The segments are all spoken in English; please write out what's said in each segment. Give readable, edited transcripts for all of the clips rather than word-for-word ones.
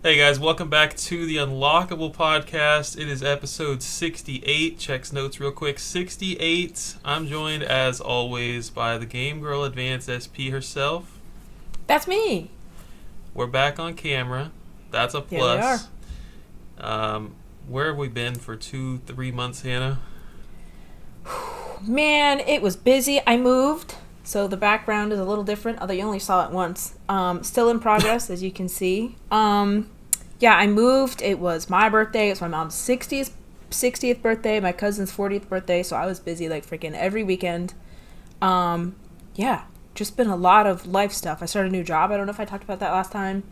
Hey guys, welcome back to the Unlockable podcast. It is episode 68. Checks notes real quick. 68. I'm joined as always by the Game Girl Advanced SP herself. That's me. We're back on camera. That's a plus. Yeah, we are. Where have we been for 2-3 months, Hannah? Man, it was busy. I moved, so the background is a little different, although you only saw it once. Still in progress, as you can see. Yeah, I moved. It was my birthday. It's my mom's 60th birthday, my cousin's 40th birthday, so I was busy like freaking every weekend. Yeah, just been a lot of life stuff. I started a new job. I don't know if I talked about that last time.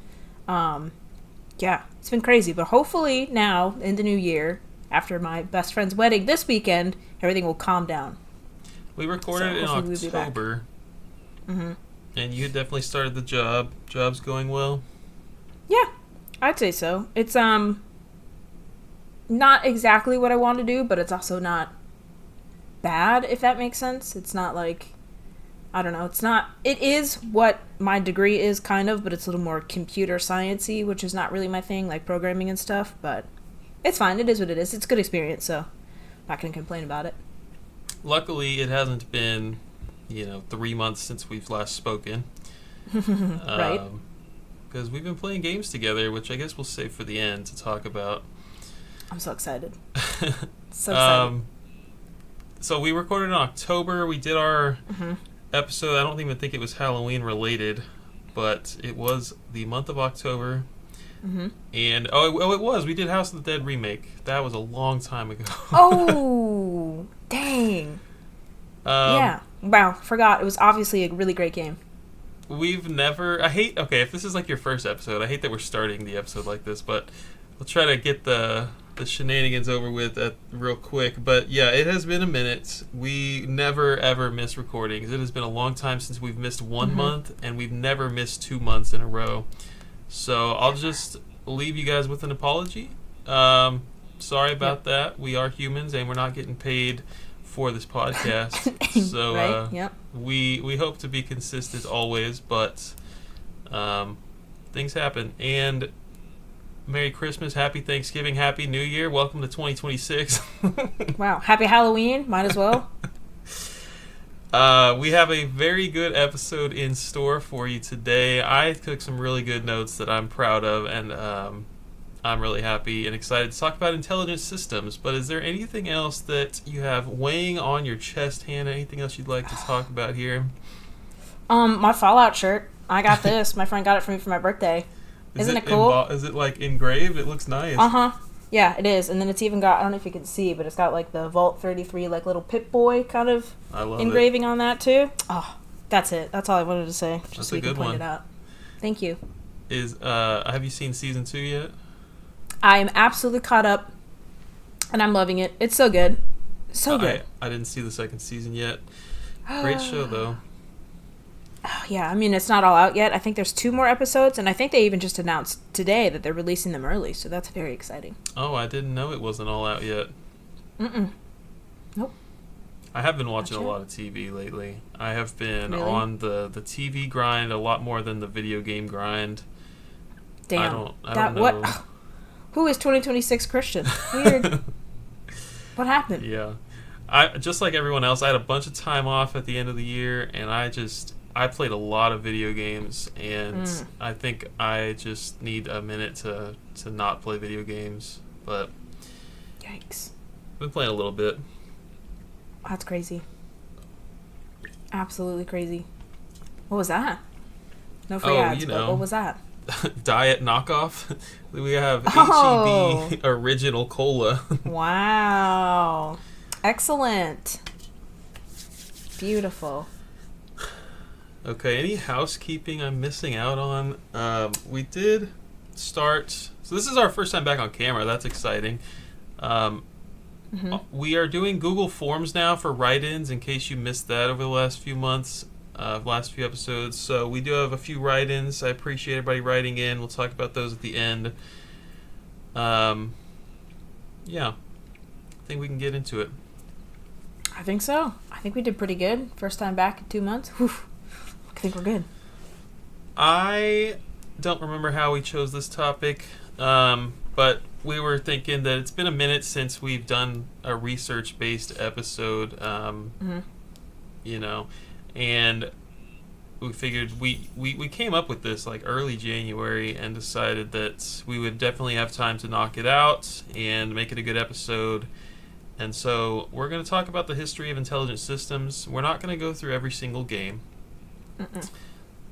Yeah, it's been crazy, but hopefully now, in the new year, after my best friend's wedding this weekend, everything will calm down. We recorded in October, and you had definitely started the job. Job's going well? Yeah, I'd say so. It's not exactly what I want to do, but it's also not bad, if that makes sense. It's not like, I don't know, it is what my degree is kind of, but it's a little more computer science-y, which is not really my thing, like programming and stuff, but it's fine. It is what it is. It's a good experience, so I'm not going to complain about it. Luckily, it hasn't been, 3 months since we've last spoken. Right. Because we've been playing games together, which I guess we'll save for the end to talk about. I'm so excited. So excited. So we recorded in October. We did our episode. I don't even think it was Halloween related, but it was the month of October. And it was. We did House of the Dead remake. That was a long time ago. Oh, dang. Yeah. Wow. Forgot. It was obviously a really great game. We've never... if this is like your first episode, I hate that we're starting the episode like this, but we'll try to get the shenanigans over with real quick. But yeah, it has been a minute. We never ever miss recordings. It has been a long time since we've missed 1 month, and we've never missed 2 months in a row. So I'll just leave you guys with an apology. Sorry about that. We are humans, and we're not getting paid for this podcast. So right? we hope to be consistent always, but things happen. And Merry Christmas, Happy Thanksgiving, Happy New Year. Welcome to 2026. Wow. Happy Halloween. Might as well. We have a very good episode in store for you today. I took some really good notes that I'm proud of, and I'm really happy and excited to talk about intelligent systems. But is there anything else that you have weighing on your chest, Hannah? Anything else you'd like to talk about here? My Fallout shirt. I got this. My friend got it for me for my birthday. Isn't it cool? Is it like engraved? It looks nice. Yeah, it is. And then it's even got, I don't know if you can see, but it's got like the Vault 33 like little Pip-Boy kind of engraving on that too. Oh, that's it. That's all I wanted to say. Just so you can point it out. Thank you. Have you seen season 2 yet? I am absolutely caught up, and I'm loving it. It's so good. So good. I didn't see the second season yet. Great show, though. Yeah, I mean, it's not all out yet. I think there's 2 more episodes, and I think they even just announced today that they're releasing them early, so that's very exciting. Oh, I didn't know it wasn't all out yet. Nope. I have been watching a lot of TV lately. I have been on the TV grind a lot more than the video game grind. Damn. I don't know. What? Who is 2026 Christian? Weird. What happened? Yeah. I just like everyone else, I had a bunch of time off at the end of the year, and I played a lot of video games, and I think I just need a minute to not play video games. But yikes. I've been playing a little bit. That's crazy. Absolutely crazy. What was that? No free ads, but what was that? Diet knockoff. We have HEB Original Cola. Wow. Excellent. Beautiful. Okay, any housekeeping I'm missing out on? We did start... So this is our first time back on camera. That's exciting. We are doing Google Forms now for write-ins, in case you missed that over the last few months, last few episodes. So we do have a few write-ins. I appreciate everybody writing in. We'll talk about those at the end. Yeah. I think we can get into it. I think so. I think we did pretty good. First time back in 2 months. Whew. I think we're good. I don't remember how we chose this topic, but we were thinking that it's been a minute since we've done a research-based episode, you know, and we figured we came up with this like early January and decided that we would definitely have time to knock it out and make it a good episode. And so we're going to talk about the history of intelligent systems. We're not going to go through every single game.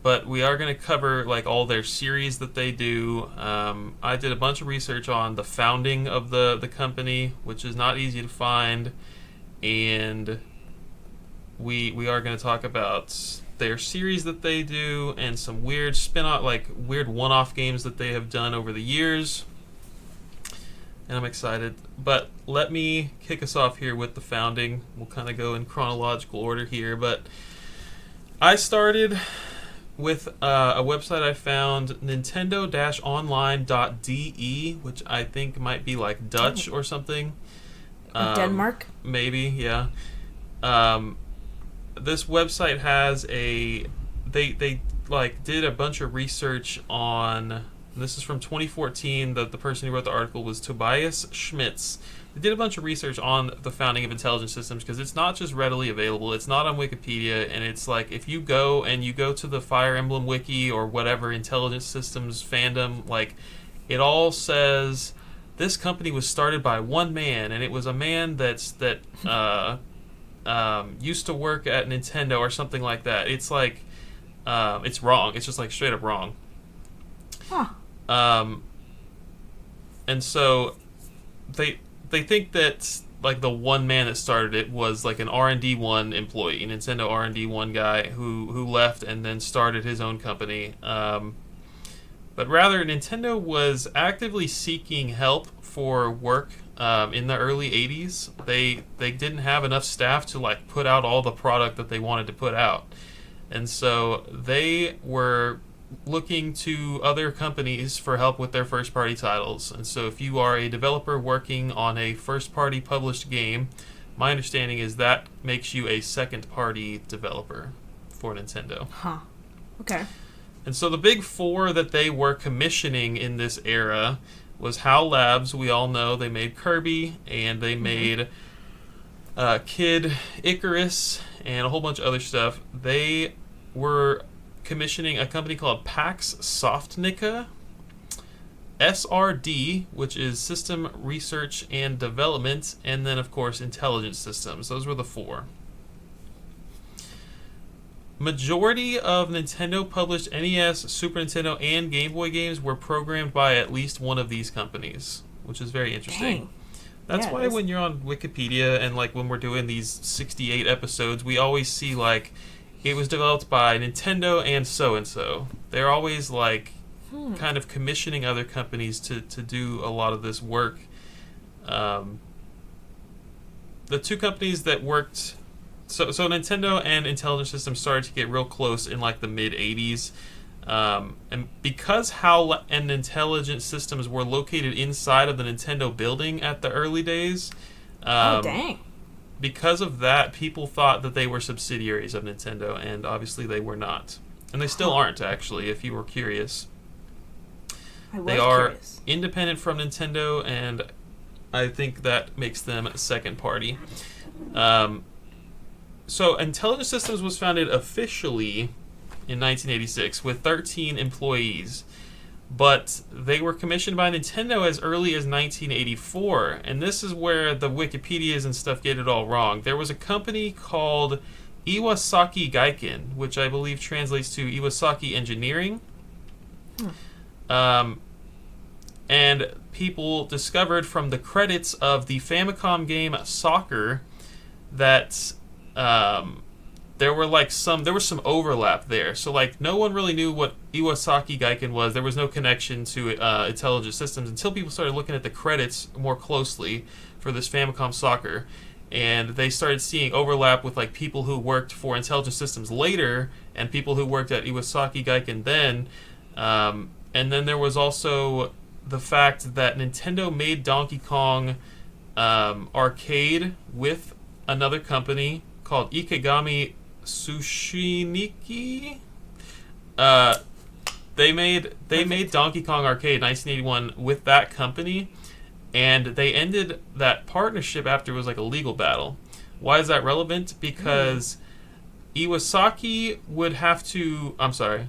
But we are going to cover like all their series that they do. I did a bunch of research on the founding of the company, which is not easy to find. And we are going to talk about their series that they do and some weird spin-off, like weird one-off games that they have done over the years. And I'm excited. But let me kick us off here with the founding. We'll kind of go in chronological order here. But I started with a website I found, nintendo-online.de, which I think might be like Dutch or something. Denmark? Maybe, yeah. This website has they like did a bunch of research on, this is from 2014, the person who wrote the article was Tobias Schmitz. They did a bunch of research on the founding of intelligent systems because it's not just readily available. It's not on Wikipedia, and it's like if you go to the Fire Emblem wiki or whatever intelligent systems fandom, like it all says this company was started by one man, and it was a man that used to work at Nintendo or something like that. It's like it's wrong. It's just like straight up wrong. Huh. And so they think that like the one man that started it was like an R&D1 employee, Nintendo R&D1 guy who left and then started his own company. But rather, Nintendo was actively seeking help for work in the early 80s. They didn't have enough staff to like put out all the product that they wanted to put out. And so they were looking to other companies for help with their first-party titles. And so if you are a developer working on a first-party published game, my understanding is that makes you a second-party developer for Nintendo. Huh. Okay. And so the big four that they were commissioning in this era was HAL Labs. We all know they made Kirby, and they made Kid Icarus, and a whole bunch of other stuff. They were commissioning a company called Pax Softnica, SRD, which is System Research and Development, and then, of course, Intelligent Systems. Those were the four. Majority of Nintendo-published NES, Super Nintendo, and Game Boy games were programmed by at least one of these companies, which is very interesting. Dang. That's why when you're on Wikipedia and like when we're doing these 68 episodes, we always see like it was developed by Nintendo and so-and-so. They're always like kind of commissioning other companies to do a lot of this work. The two companies that worked... So Nintendo and Intelligent Systems started to get real close in like the mid-'80s. And because HAL and Intelligent Systems were located inside of the Nintendo building at the early days... oh, dang. Because of that, people thought that they were subsidiaries of Nintendo, and obviously they were not. And they still aren't, actually, if you were curious. They are curious. Independent from Nintendo, and I think that makes them second party. So Intelligent Systems was founded officially in 1986 with 13 employees. But they were commissioned by Nintendo as early as 1984, and this is where the Wikipedias and stuff get it all wrong. There was a company called Iwasaki Gaiken, which I believe translates to Iwasaki Engineering. And people discovered from the credits of the Famicom game Soccer that there was some overlap there. So like no one really knew what Iwasaki Gaiken was. There was no connection to Intelligent Systems until people started looking at the credits more closely for this Famicom Soccer, and they started seeing overlap with like people who worked for Intelligent Systems later and people who worked at Iwasaki Gaiken then. And then there was also the fact that Nintendo made Donkey Kong arcade with another company called Ikegami Sushiniki. They made Donkey Kong Arcade 1981 with that company, and they ended that partnership after it was like a legal battle. Why is that relevant? Because Iwasaki would have to... I'm sorry.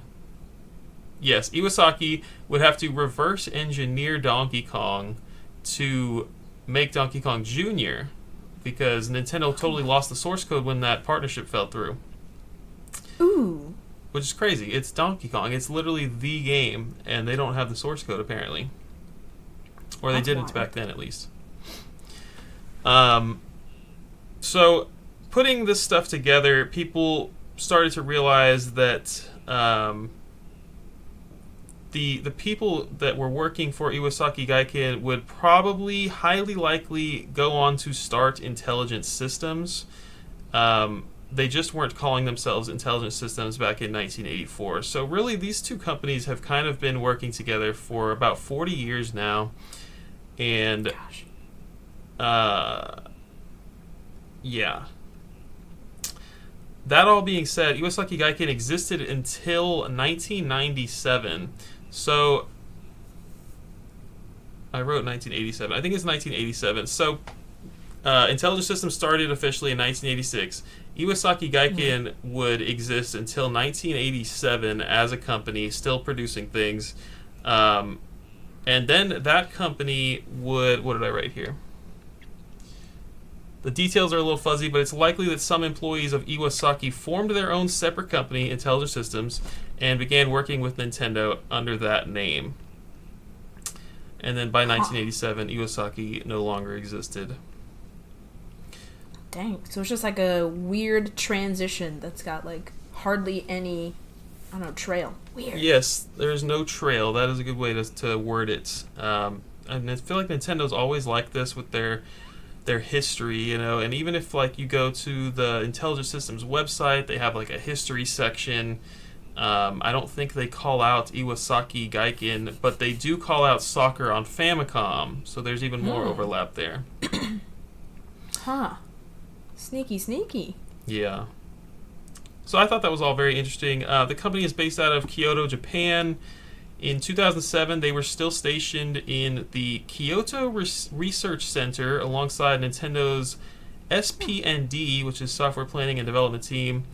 Yes, Iwasaki would have to reverse engineer Donkey Kong to make Donkey Kong Jr. because Nintendo totally lost the source code when that partnership fell through. Ooh. Which is crazy. It's Donkey Kong. It's literally the game, and they don't have the source code apparently. Or they didn't back then, at least. So, putting this stuff together, people started to realize that the people that were working for Iwasaki Gaiken would probably, highly likely, go on to start Intelligent Systems. They just weren't calling themselves Intelligent Systems back in 1984. So really, these two companies have kind of been working together for about 40 years now. And, yeah. That all being said, Iwasaki Gaiken existed until 1997. So, I wrote 1987. I think it's 1987. So, Intelligent Systems started officially in 1986. Iwasaki Gaiken would exist until 1987 as a company, still producing things. And then that company would... What did I write here? The details are a little fuzzy, but it's likely that some employees of Iwasaki formed their own separate company, Intelligent Systems, and began working with Nintendo under that name. And then by 1987, Iwasaki no longer existed. Dang. So it's just like a weird transition that's got like hardly any, I don't know, trail. Weird. Yes, there's no trail. That is a good way to word it. And I feel like Nintendo's always like this with their history, you know, and even if like you go to the Intelligent Systems website, they have like a history section. I don't think they call out Iwasaki Gaiken, but they do call out soccer on Famicom, so there's even more overlap there. Huh. Sneaky. Yeah. So I thought that was all very interesting. The company is based out of Kyoto, Japan. In 2007, they were still stationed in the Kyoto Research Center alongside Nintendo's SP&D, which is Software Planning and Development Team.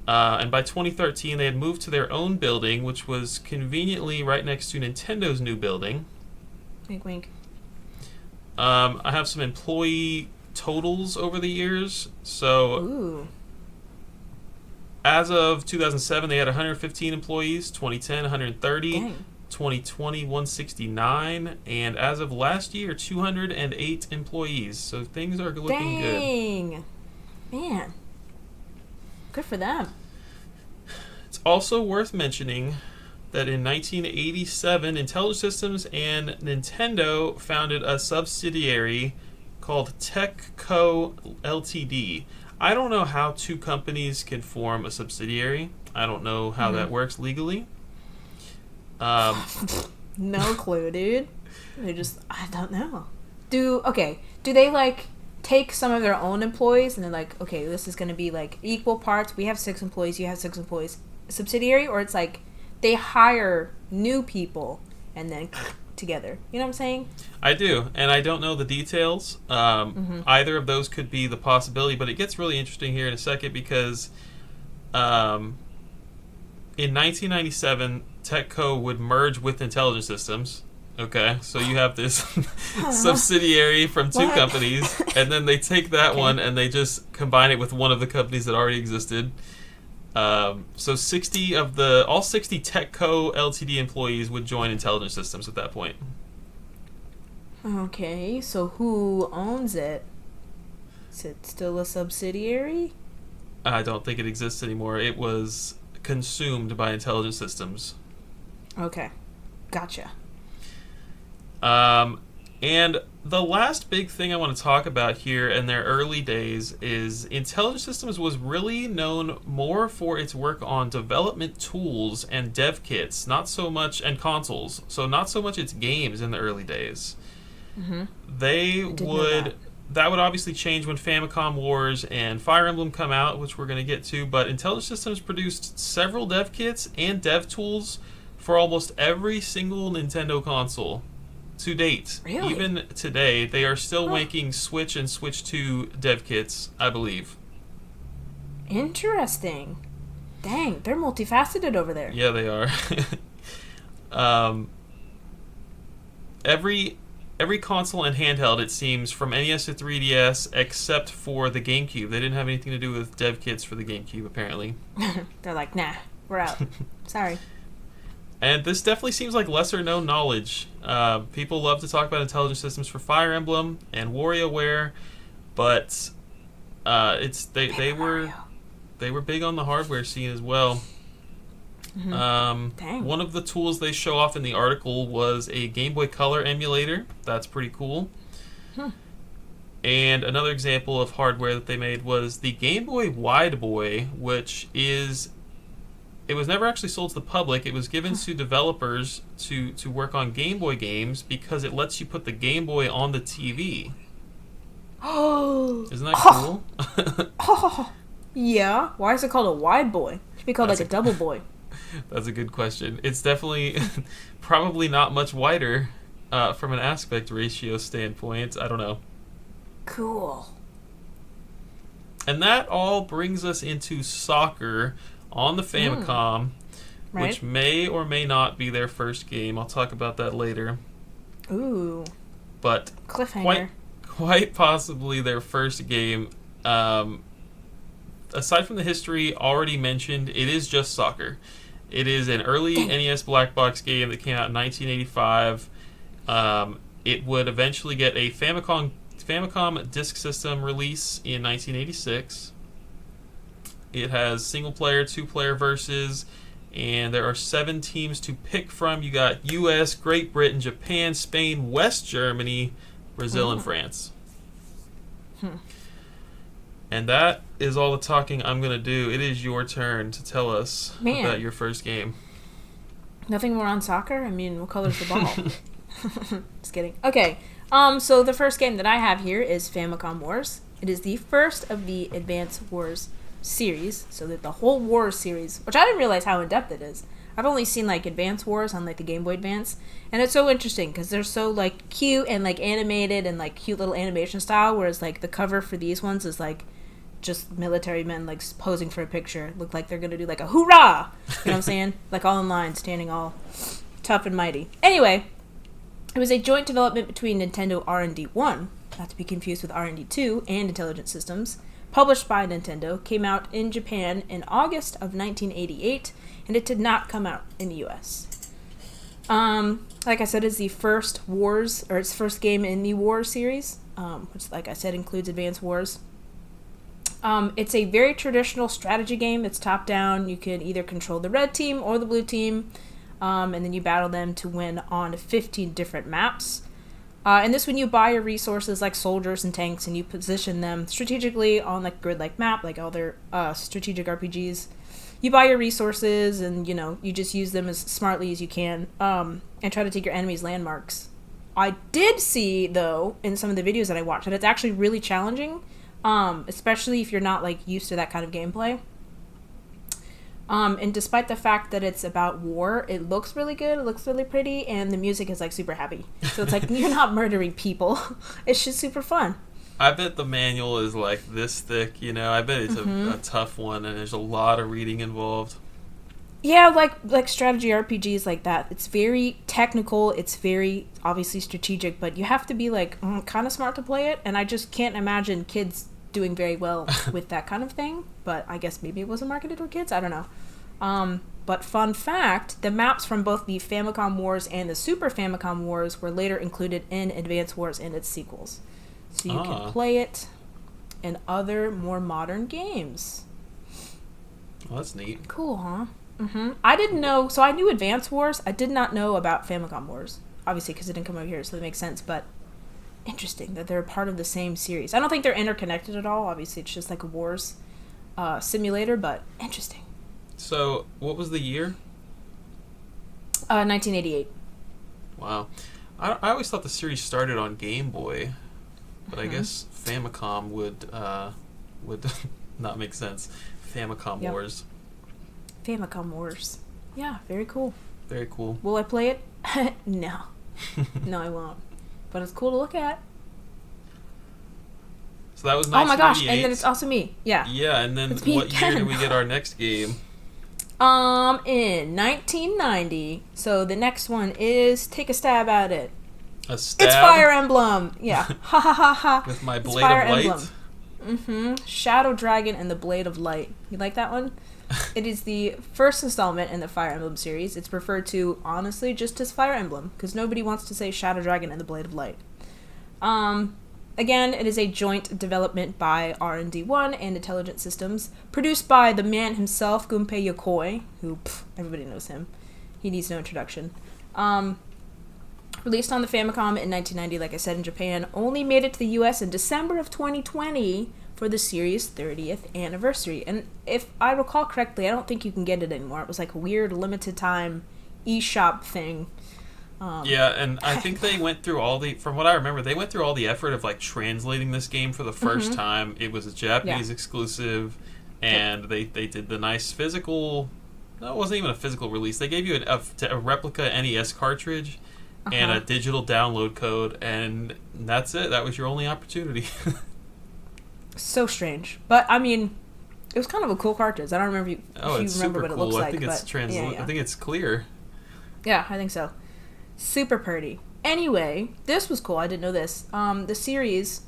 And by 2013, they had moved to their own building, which was conveniently right next to Nintendo's new building. Wink, wink. I have some employee totals over the years. So, ooh. As of 2007, they had 115 employees. 2010, 130. Dang. 2020, 169. And as of last year, 208 employees. So things are looking good. Dang. Man. Good for them. It's also worth mentioning that in 1987, Intelligent Systems and Nintendo founded a subsidiary called TechCo Ltd. I don't know how two companies can form a subsidiary. I don't know how that works legally. No clue, dude. I don't know. Do they like take some of their own employees and they're like, okay, this is going to be like equal parts. We have 6 employees, you have 6 employees. Subsidiary, or it's like they hire new people and then together. You know what I'm saying? I do, and I don't know the details. Either of those could be the possibility, but it gets really interesting here in a second because in 1997, TechCo would merge with Intelligent Systems. Okay, so you have this subsidiary from two companies, and then they take that one and they just combine it with one of the companies that already existed. So all 60 TechCo Ltd employees would join Intelligent Systems at that point. Okay, so who owns it? Is it still a subsidiary? I don't think it exists anymore. It was consumed by Intelligent Systems. Okay, gotcha. And the last big thing I want to talk about here in their early days is Intelligent Systems was really known more for its work on development tools and dev kits, not so much, and consoles, so not so much its games in the early days. That would obviously change when Famicom Wars and Fire Emblem come out, which we're going to get to, but Intelligent Systems produced several dev kits and dev tools for almost every single Nintendo console to date. Really? Even today, they are still making Switch and Switch 2 dev kits, I believe. Interesting. Dang, they're multifaceted over there. Yeah, they are. Every console and handheld, it seems, from NES to 3DS, except for the GameCube. They didn't have anything to do with dev kits for the GameCube, apparently. They're like, nah, we're out. Sorry. And this definitely seems like lesser known knowledge. People love to talk about intelligent systems for Fire Emblem and WarioWare, but they were big on the hardware scene as well. Dang. One of the tools they show off in the article was a Game Boy Color emulator. That's pretty cool. And another example of hardware that they made was the Game Boy Wide Boy, which is... It was never actually sold to the public. It was given to developers to work on Game Boy games because it lets you put the Game Boy on the TV. Oh. Isn't that cool? Oh. Yeah. Why is it called a wide boy? It should be called like a double boy. That's a good question. It's definitely probably not much wider from an aspect ratio standpoint. I don't know. Cool. And that all brings us into soccer on the Famicom, Right. which may or may not be their first game. I'll talk about that later. Ooh. But Cliffhanger. quite possibly their first game. Aside from the history already mentioned, it is just soccer. It is an early NES black box game that came out in 1985. It would eventually get a Famicom Disk System release in 1986. It has single-player, two-player versus, and there are 7 teams to pick from. You got U.S., Great Britain, Japan, Spain, West Germany, Brazil, and France. And that is all the talking I'm going to do. It is your turn to tell us about your first game. Nothing more on soccer? I mean, what color's the ball? Just kidding. Okay, so the first game that I have here is Famicom Wars. It is the first of the Advance Wars series, so that the whole Wars series, which I didn't realize how in-depth it is. I've only seen like Advance Wars on like the Game Boy Advance, and it's so interesting because they're so like cute and like animated and like cute little animation style, whereas like the cover for these ones is like just military men like posing for a picture. Look like they're gonna do like a hoorah, you know what I'm saying? Like all in line, standing all tough and mighty. Anyway, it was a joint development between Nintendo R&D 1, not to be confused with R&D 2, and Intelligent Systems. Published by Nintendo, came out in Japan in August of 1988, and it did not come out in the US. Like I said, it's the first Wars, or its first game in the Wars series, which, like I said, includes Advance Wars. It's a very traditional strategy game. It's top-down. You can either control the red team or the blue team, and then you battle them to win on 15 different maps. And this one you buy your resources like soldiers and tanks, and you position them strategically on like grid-like map, like all their strategic RPGs. You buy your resources, and you just use them as smartly as you can, and try to take your enemies' landmarks. I did see, though, in some of the videos that I watched, that it's actually really challenging, especially if you're not like used to that kind of gameplay. And despite the fact that it's about war, it looks really good, it looks really pretty, and the music is like super happy. So it's like you're not murdering people. It's just super fun. I bet the manual is like this thick, I bet it's a tough one, and there's a lot of reading involved. Yeah, like strategy RPGs like that. It's very technical, it's very obviously strategic, but you have to be like kind of smart to play it, and I just can't imagine kids doing very well with that kind of thing. But I guess maybe it wasn't marketed for kids, I don't know. But fun fact, the maps from both the Famicom Wars and the Super Famicom Wars were later included in Advance Wars and its sequels. So you can play it in other, more modern games. Well, that's neat. Cool, huh? I didn't know, so I knew Advance Wars. I did not know about Famicom Wars. Obviously, because it didn't come over here, so it makes sense. But interesting that they're part of the same series. I don't think they're interconnected at all. Obviously, it's just like a Wars simulator, but interesting. So, what was the year? 1988. Wow. I always thought the series started on Game Boy, but I guess Famicom would not make sense. Famicom Wars. Famicom Wars. Yeah, very cool. Very cool. Will I play it? No. No, I won't. But it's cool to look at. So that was 1998. Oh my gosh, and then it's also me. Yeah. Yeah, and then what year did we get our next game? In 1990. So the next one is, take a stab at it. A stab? It's Fire Emblem. Yeah. Ha ha ha ha. With my Blade of Light? Mm-hmm. Shadow Dragon and the Blade of Light. You like that one? It is the first installment in the Fire Emblem series. It's referred to, honestly, just as Fire Emblem, because nobody wants to say Shadow Dragon and the Blade of Light. Again, it is a joint development by R&D1 and Intelligent Systems, produced by the man himself, Gunpei Yokoi, who, everybody knows him. He needs no introduction. Released on the Famicom in 1990, like I said, in Japan, only made it to the US in December of 2020 for the series' 30th anniversary. And if I recall correctly, I don't think you can get it anymore. It was like a weird limited time eShop thing. Yeah, and I think they went through from what I remember, they went through all the effort of like translating this game for the first time. It was a Japanese exclusive, and they did the nice physical, no, it wasn't even a physical release. They gave you a replica NES cartridge and a digital download code, and that's it. That was your only opportunity. So strange. But, I mean, it was kind of a cool cartridge. I don't remember if you remember what it looks like. I think it's I think it's clear. Yeah, I think so. Super pretty. Anyway, this was cool. I didn't know this. The series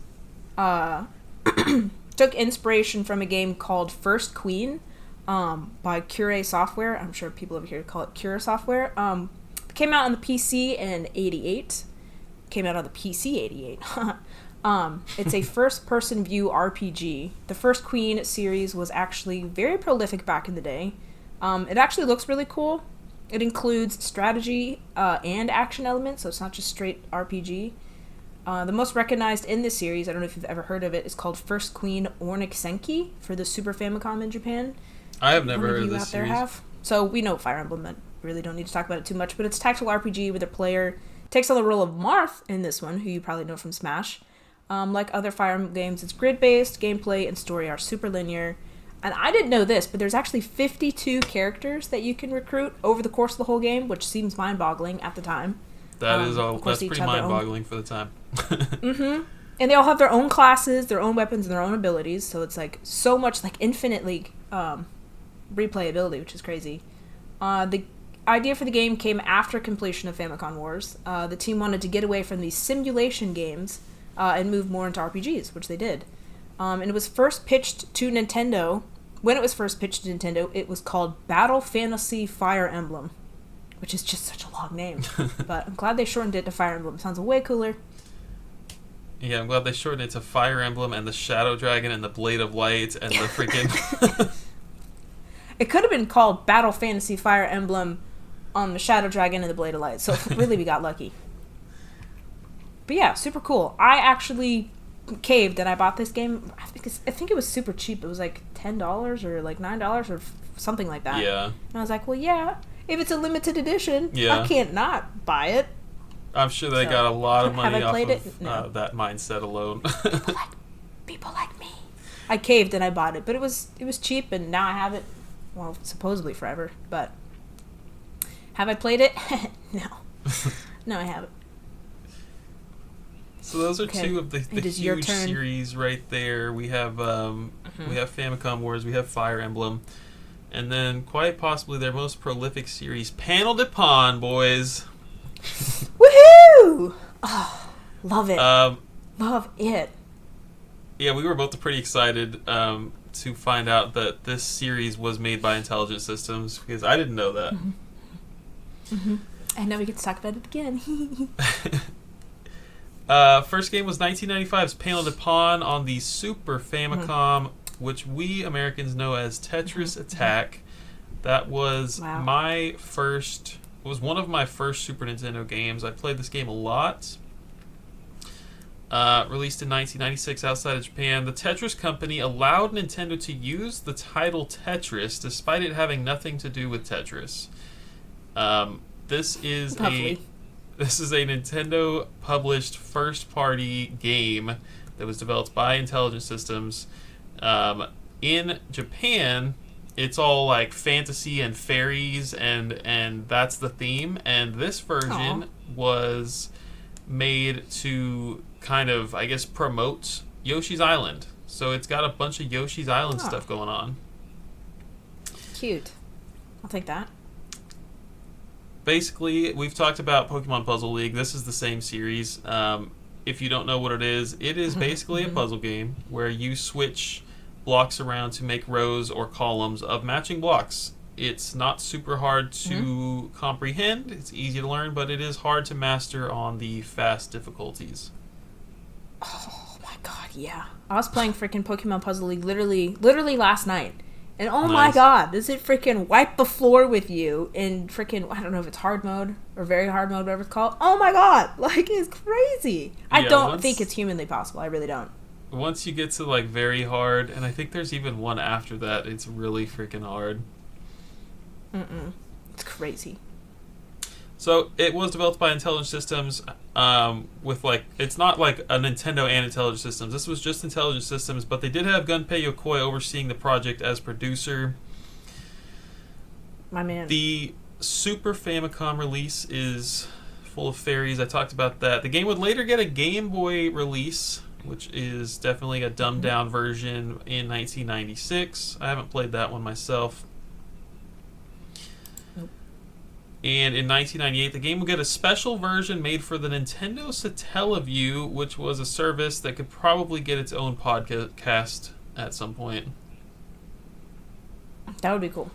took inspiration from a game called First Queen by Cure Software. I'm sure people over here call it Cure Software. It came out on the PC in 88. Came out on the PC 88. It's a first-person view RPG. The First Queen series was actually very prolific back in the day. It actually looks really cool. It includes strategy and action elements, so it's not just straight RPG. The most recognized in this series, I don't know if you've ever heard of it, is called First Queen Ornic Senki for the Super Famicom in Japan. I have never heard of this series. So we know Fire Emblem, but really don't need to talk about it too much. But it's a tactical RPG where the player takes on the role of Marth in this one, who you probably know from Smash. Like other Fire Emblem games, it's grid-based, gameplay and story are super linear. And I didn't know this, but there's actually 52 characters that you can recruit over the course of the whole game, which seems mind-boggling at the time. That's pretty mind-boggling for the time. Mm-hmm. And they all have their own classes, their own weapons, and their own abilities, so it's like so much like infinitely replayability, which is crazy. The idea for the game came after completion of Famicom Wars. The team wanted to get away from these simulation games and move more into RPGs, which they did. And it was first pitched to Nintendo. When it was first pitched to Nintendo, it was called Battle Fantasy Fire Emblem, which is just such a long name. But I'm glad they shortened it to Fire Emblem. Sounds way cooler. Yeah, I'm glad they shortened it to Fire Emblem and the Shadow Dragon and the Blade of Light and the freaking... It could have been called Battle Fantasy Fire Emblem on the Shadow Dragon and the Blade of Light. So really we got lucky. But yeah, super cool. I actually caved and I bought this game. I think it was super cheap. It was like $10 or like $9 or something like that. Yeah. And I was like, well, yeah, if it's a limited edition, yeah. I can't not buy it. I'm sure they got a lot of money off of No. that mindset alone. people like me. I caved and I bought it, but it was cheap, and now I have it. Well, supposedly forever, but have I played it? No. No, I haven't. So those are two of the huge series right there. We have we have Famicom Wars, we have Fire Emblem, and then quite possibly their most prolific series, Panel de Pon, boys. Woohoo! Oh, love it. Love it. Yeah, we were both pretty excited to find out that this series was made by Intelligent Systems, because I didn't know that. Mm-hmm. Mm-hmm. And now we get to talk about it again. First game was 1995's Panel de Pon on the Super Famicom, which we Americans know as Tetris Attack. That was was one of my first Super Nintendo games. I played this game a lot. Released in 1996 outside of Japan, the Tetris Company allowed Nintendo to use the title Tetris despite it having nothing to do with Tetris. This is a Nintendo published first party game that was developed by Intelligent Systems. In Japan, it's all like fantasy and fairies, and that's the theme. And this version was made to kind of, I guess, promote Yoshi's Island. So it's got a bunch of Yoshi's Island stuff going on. Cute. I'll take that. Basically, we've talked about Pokemon Puzzle League. This is the same series. If you don't know what it is basically a puzzle game where you switch blocks around to make rows or columns of matching blocks. It's not super hard to comprehend. It's easy to learn, but it is hard to master on the fast difficulties. Oh my god, yeah. I was playing freaking Pokemon Puzzle League literally last night. And oh my god, does it freaking wipe the floor with you in freaking, I don't know if it's hard mode or very hard mode, whatever it's called. Oh my god, like, it's crazy. I don't think it's humanly possible. I really don't. Once you get to, like, very hard, and I think there's even one after that, it's really freaking hard. It's crazy. So it was developed by Intelligent Systems, with like, it's not like a Nintendo and Intelligent Systems. This was just Intelligent Systems, but they did have Gunpei Yokoi overseeing the project as producer. My man. The Super Famicom release is full of fairies. I talked about that. The game would later get a Game Boy release, which is definitely a dumbed down version in 1996. I haven't played that one myself. And in 1998, the game will get a special version made for the Nintendo Satellaview, which was a service that could probably get its own podcast at some point. That would be cool.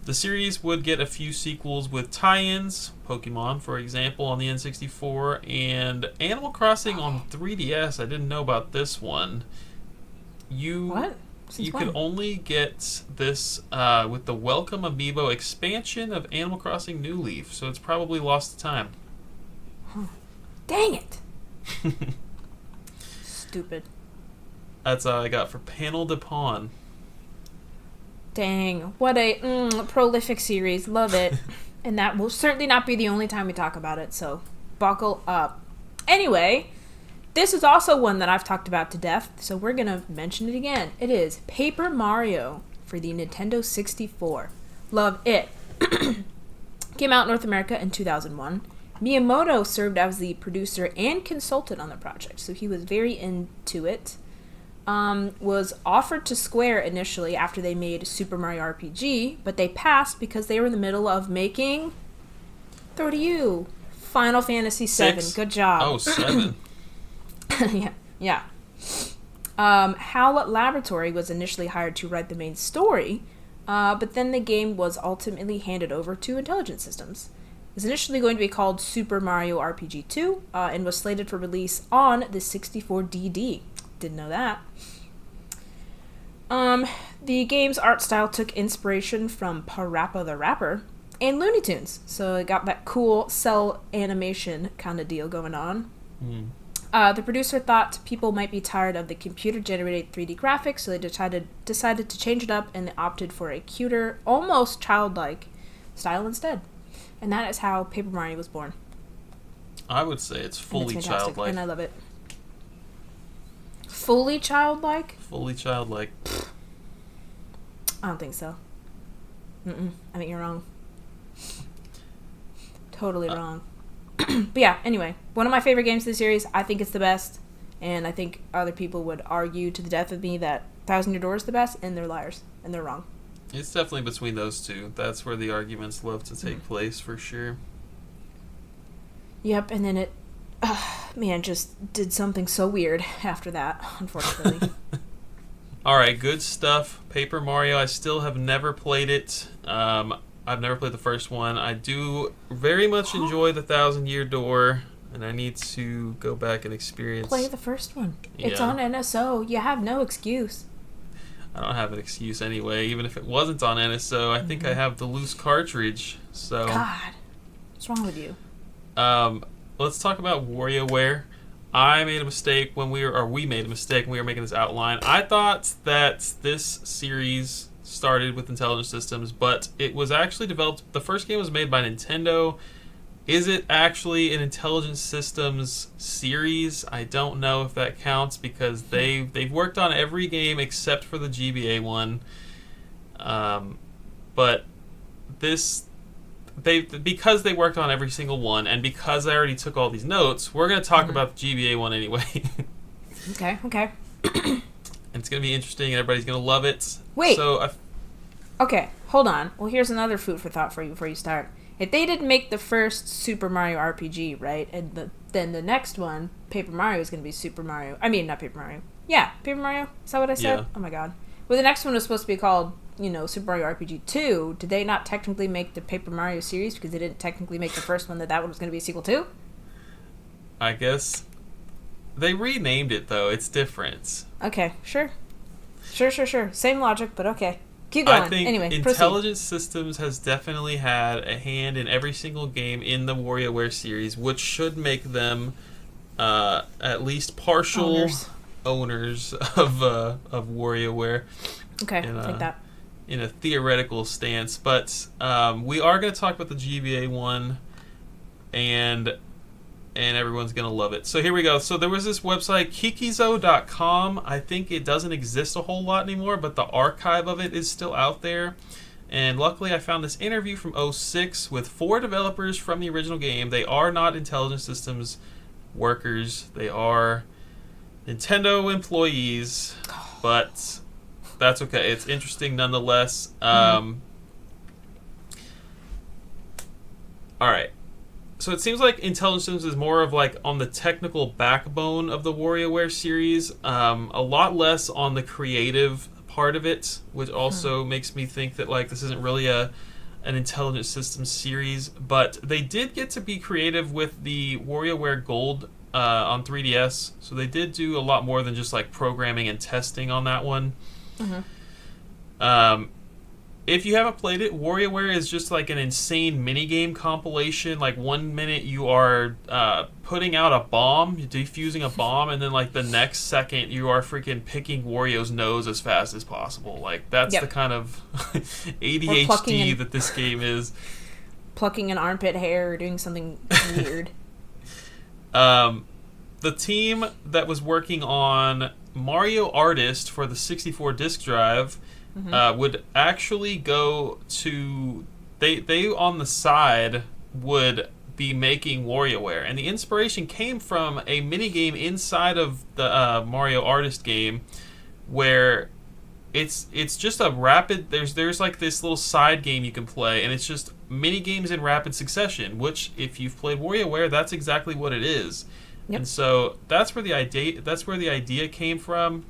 The series would get a few sequels with tie-ins, Pokemon, for example, on the N64, and Animal Crossing on 3DS. I didn't know about this one. What? You could only get this with the Welcome Amiibo expansion of Animal Crossing New Leaf, so it's probably lost to time. Dang it! Stupid. That's all I got for Panel de Pawn. Dang, what a prolific series. Love it. And that will certainly not be the only time we talk about it, so buckle up. Anyway, this is also one that I've talked about to death, so we're going to mention it again. It is Paper Mario for the Nintendo 64. Love it. Came out in North America in 2001. Miyamoto served as the producer and consultant on the project, so he was very into it. Was offered to Square initially after they made Super Mario RPG, but they passed because they were in the middle of making, throw to you, Final Fantasy VII. Good job. Oh, 7. yeah. Howlett Laboratory was initially hired to write the main story, but then the game was ultimately handed over to Intelligent Systems. It was initially going to be called Super Mario RPG 2, and was slated for release on the 64DD. Didn't know that. The game's art style took inspiration from Parappa the Rapper and Looney Tunes, so it got that cool cell animation kind of deal going on. The producer thought people might be tired of the computer-generated 3D graphics, so they decided to change it up, and they opted for a cuter, almost childlike style instead. And that is how Paper Mario was born. I would say it's fully childlike. And I love it. Fully childlike? Fully childlike. I don't think so. I think you're wrong. Totally wrong. But yeah, anyway, one of my favorite games of the series. I think it's the best, and I think other people would argue to the death of me that Thousand Year Door is the best, and they're liars, and they're wrong. It's definitely between those two. That's where the arguments love to take place, for sure. Yep, and then it, just did something so weird after that, unfortunately. Alright, good stuff. Paper Mario, I still have never played it. I've never played the first one. I do very much enjoy the Thousand Year Door, and I need to go back and experience. Play the first one. Yeah. It's on NSO. You have no excuse. I don't have an excuse anyway. Even if it wasn't on NSO, I think I have the loose cartridge. So God, what's wrong with you? Let's talk about WarioWare. I made a mistake when we made a mistake when we were making this outline. I thought that this series started with Intelligent Systems, but it was actually developed. The first game was made by Nintendo. Is it actually an Intelligent Systems series? I don't know if that counts because they've worked on every game except for the GBA one. But this, because they worked on every single one, and because I already took all these notes, we're going to talk about the GBA one anyway. Okay. And it's going to be interesting, and everybody's going to love it. Wait. So Okay, hold on. Well, here's another food for thought for you before you start. If they didn't make the first Super Mario RPG, right, and then the next one, Paper Mario, is going to be Super Mario. I mean, not Paper Mario. Yeah, Paper Mario? Is that what I said? Yeah. Oh my god. Well, the next one was supposed to be called, Super Mario RPG 2. Did they not technically make the Paper Mario series because they didn't technically make the first one that one was going to be a sequel to? I guess they renamed it, though. It's different. Okay, sure. Sure. Same logic, but okay. Keep going. I think anyway, Intelligent Systems has definitely had a hand in every single game in the WarioWare series, which should make them at least partial owners of WarioWare. Okay, take that. In a theoretical stance, but we are going to talk about the GBA one, and everyone's going to love it. So here we go. So there was this website, kikizo.com. I think it doesn't exist a whole lot anymore, but the archive of it is still out there. And luckily I found this interview from 2006 with 4 developers from the original game. They are not Intelligent Systems workers. They are Nintendo employees, but that's okay. It's interesting nonetheless. All right. So it seems like Intelligent Systems is more of like on the technical backbone of the WarioWare series, a lot less on the creative part of it, which also makes me think that like this isn't really an Intelligent Systems series. But they did get to be creative with the WarioWare Gold on 3DS, so they did do a lot more than just like programming and testing on that one. If you haven't played it, WarioWare is just like an insane minigame compilation. Like 1 minute you are putting out a bomb, defusing a bomb, and then like the next second you are freaking picking Wario's nose as fast as possible. Like that's the kind of ADHD that this game is. Plucking an armpit hair or doing something weird. The team that was working on Mario Artist for the 64 disc drive would actually go to they on the side would be making WarioWare, and the inspiration came from a minigame inside of the Mario Artist game where it's just a rapid there's like this little side game you can play, and it's just mini games in rapid succession, which if you've played WarioWare, that's exactly what it is. And so that's where the idea came from.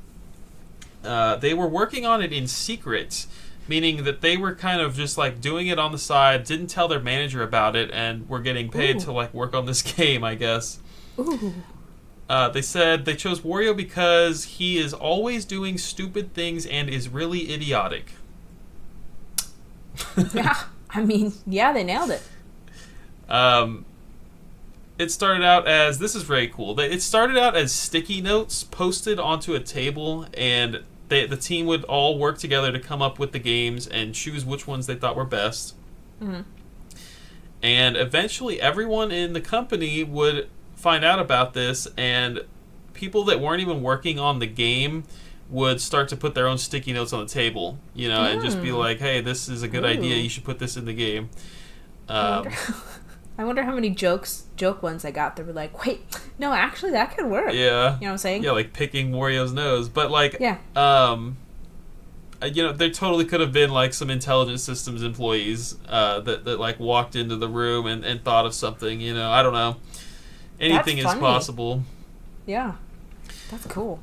They were working on it in secret, meaning that they were kind of just like doing it on the side, didn't tell their manager about it, and were getting paid to like work on this game, I guess. They said they chose Wario because he is always doing stupid things and is really idiotic. Yeah, I mean, they nailed it. It started out as, this is very cool. It started out as sticky notes posted onto a table, and the team would all work together to come up with the games and choose which ones they thought were best. And eventually everyone in the company would find out about this, and people that weren't even working on the game would start to put their own sticky notes on the table, and just be like, hey, this is a good idea, you should put this in the game. I wonder how many joke ones I got that were like, wait, no, actually that could work. Yeah. You know what I'm saying? Yeah, like picking Wario's nose. But like, there totally could have been like some Intelligent Systems employees that like walked into the room and thought of something, I don't know. Anything is possible. Yeah. That's cool.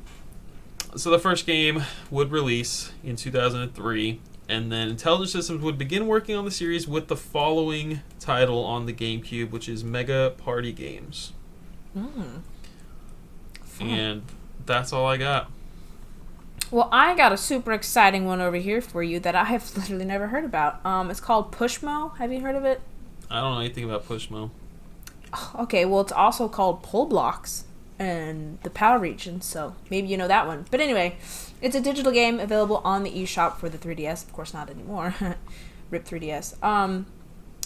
So the first game would release in 2003. And then Intelligent Systems would begin working on the series with the following title on the GameCube, which is Mega Party Games. And that's all I got. Well, I got a super exciting one over here for you that I have literally never heard about. It's called Pushmo. Have you heard of it? I don't know anything about Pushmo. Okay, well, it's also called Pull Blocks in the PAL region, so maybe you know that one. But anyway, it's a digital game available on the eShop for the 3DS. Of course, not anymore. RIP 3DS.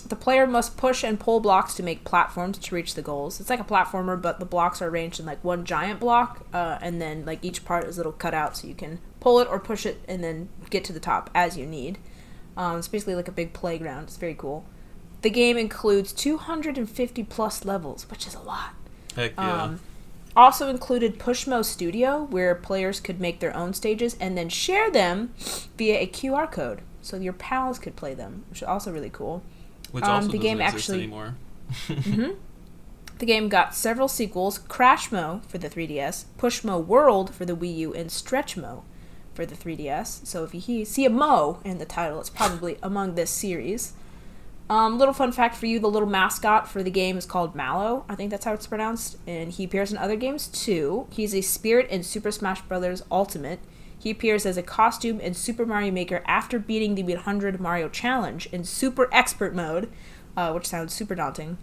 The player must push and pull blocks to make platforms to reach the goals. It's like a platformer, but the blocks are arranged in like one giant block, and then like each part is a little cut out, so you can pull it or push it and then get to the top as you need. It's basically like a big playground. It's very cool. The game includes 250 plus levels, which is a lot. Heck yeah. Also included Pushmo Studio, where players could make their own stages and then share them via a QR code, so your pals could play them, which is also really cool. Which also the doesn't exist anymore. Mm-hmm. The game got several sequels: Crashmo for the 3DS, Pushmo World for the Wii U, and Stretchmo for the 3DS. So if you see a Mo in the title, it's probably among this series. Little fun fact for you, the little mascot for the game is called Mallow. I think that's how it's pronounced. And he appears in other games too. He's a spirit in Super Smash Bros. Ultimate. He appears as a costume in Super Mario Maker after beating the 100 Mario Challenge in Super Expert Mode, which sounds super daunting.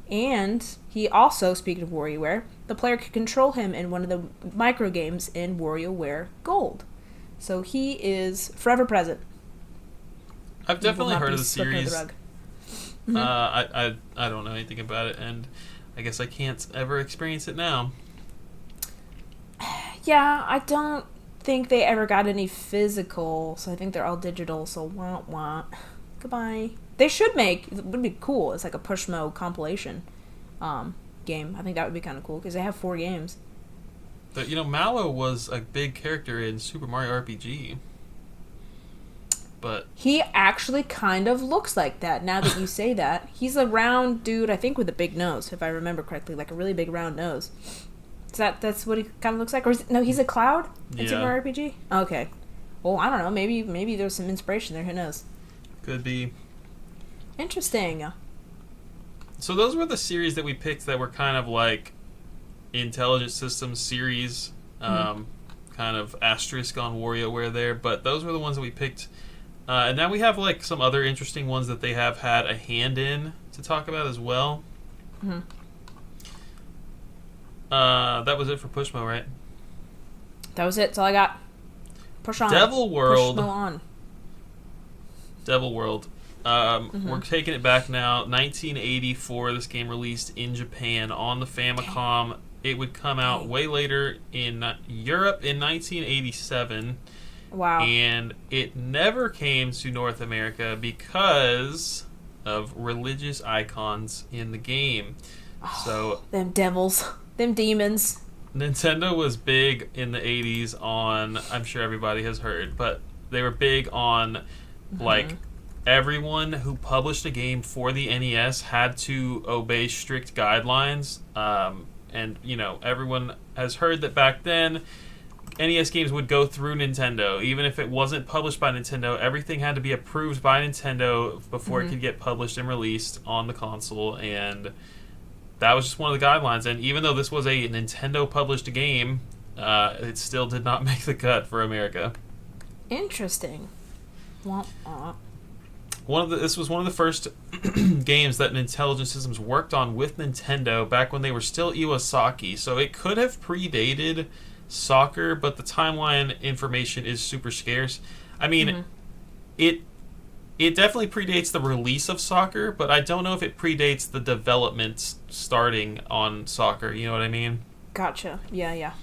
And he also, speaking of WarioWare, the player could control him in one of the micro games in WarioWare Gold. So he is forever present. I've definitely heard of the series. Mm-hmm. I don't know anything about it, and I guess I can't ever experience it now. Yeah, I don't think they ever got any physical, so I think they're all digital, so wah. Goodbye. They should make, it would be cool, it's like a Pushmo compilation game. I think that would be kind of cool, because they have 4 games. But, Mallow was a big character in Super Mario RPG. But he actually kind of looks like that, now that you say that. He's a round dude, I think, with a big nose, if I remember correctly, like a really big round nose. That's what he kind of looks like? Or no, he's a cloud in Super Mario RPG? Okay. Well, I don't know. Maybe there's some inspiration there. Who knows? Could be. Interesting. So those were the series that we picked that were kind of like Intelligent Systems series, kind of asterisk on WarioWare there, but those were the ones that we picked. And now we have like some other interesting ones that they have had a hand in to talk about as well. Mm-hmm. That was it for Pushmo, right? That was it. That's all I got. Push on. Devil World. Pushmo on. Devil World. We're taking it back now. 1984, this game released in Japan on the Famicom. Dang. It would come out way later in Europe in 1987. Wow. And it never came to North America because of religious icons in the game. So them devils. Them demons. Nintendo was big in the 80s on, I'm sure everybody has heard, but they were big on, like, everyone who published a game for the NES had to obey strict guidelines. And, everyone has heard that back then, NES games would go through Nintendo. Even if it wasn't published by Nintendo, everything had to be approved by Nintendo before it could get published and released on the console, and that was just one of the guidelines. And even though this was a Nintendo-published game, it still did not make the cut for America. Interesting. This was one of the first games that Intelligent Systems worked on with Nintendo back when they were still Iwasaki, so it could have predated Soccer, but the timeline information is super scarce. I mean, it definitely predates the release of Soccer, but I don't know if it predates the development starting on Soccer. You know what I mean? Gotcha. Yeah.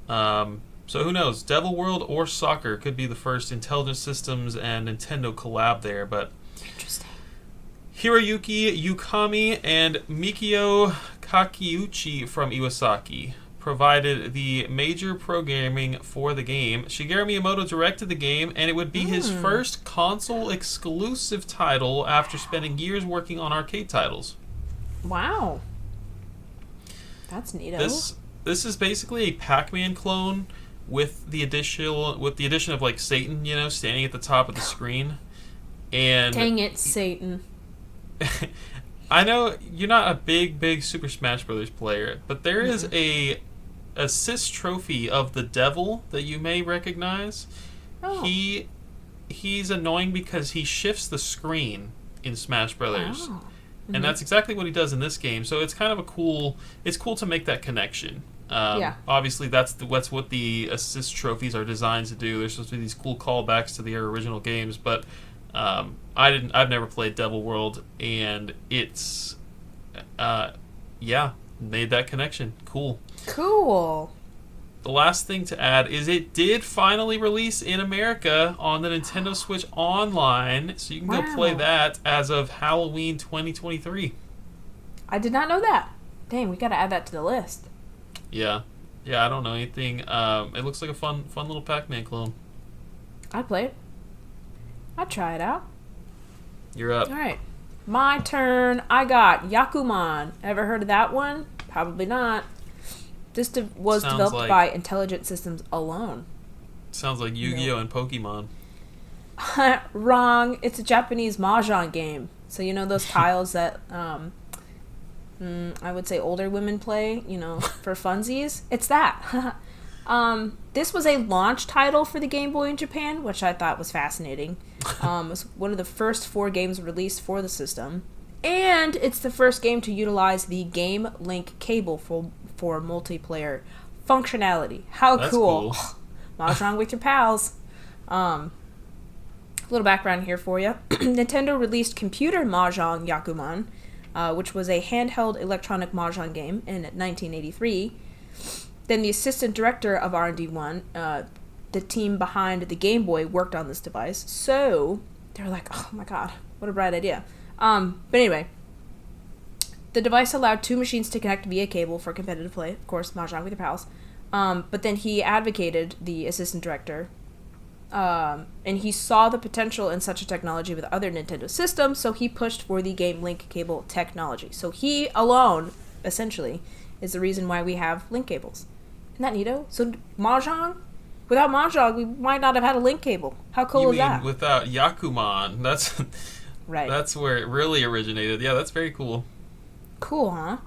So who knows? Devil World or Soccer could be the first Intelligent Systems and Nintendo collab there, but interesting. Hiroyuki Yukami and Mikio Kakiuchi from Iwasaki provided the major programming for the game. Shigeru Miyamoto directed the game, and it would be his first console-exclusive title after spending years working on arcade titles. Wow. That's neato. This is basically a Pac-Man clone with the addition of like Satan, standing at the top of the screen. And dang it, Satan. I know you're not a big Super Smash Bros. Player, but there is a assist trophy of the devil that you may recognize. Oh. He's annoying because he shifts the screen in Smash Brothers. Oh. And that's exactly what he does in this game. So it's kind of it's cool to make that connection. Obviously that's what the assist trophies are designed to do. There's supposed to be these cool callbacks to their original games, but I've never played Devil World, and it's made that connection. Cool. the last thing to add is it did finally release in America on the Nintendo Switch Online, so you can go play that as of Halloween 2023. I did not know that. Dang, we gotta add that to the list. Yeah. Yeah, I don't know anything. It looks like a fun little Pac-Man clone. I'd play it. I'd try it out. You're up. All right. My turn. I got Yakuman. Ever heard of that one? Probably not. This was developed by Intelligent Systems alone. Sounds like Yu-Gi-Oh! And Pokemon. Wrong. It's a Japanese mahjong game. So you know those tiles that I would say older women play, for funsies? It's that. This was a launch title for the Game Boy in Japan, which I thought was fascinating. It was one of the first 4 games released for the system. And it's the first game to utilize the Game Link cable for multiplayer functionality. That's cool. Mahjong with your pals. A little background here for you. Nintendo released Computer Mahjong Yakuman, which was a handheld electronic mahjong game in 1983. Then the assistant director of R&D1, the team behind the Game Boy, worked on this device. So they were like, oh my god, what a bright idea. But anyway, the device allowed 2 machines to connect via cable for competitive play. Of course, mahjong with your pals. But then he advocated, the assistant director, and he saw the potential in such a technology with other Nintendo systems, so he pushed for the Game Link cable technology. So he alone, essentially, is the reason why we have link cables. Isn't that neato? So mahjong? Without mahjong, we might not have had a link cable. How cool is that? You mean without Yakuman? That's right. That's where it really originated. Yeah, that's very cool. Cool, huh?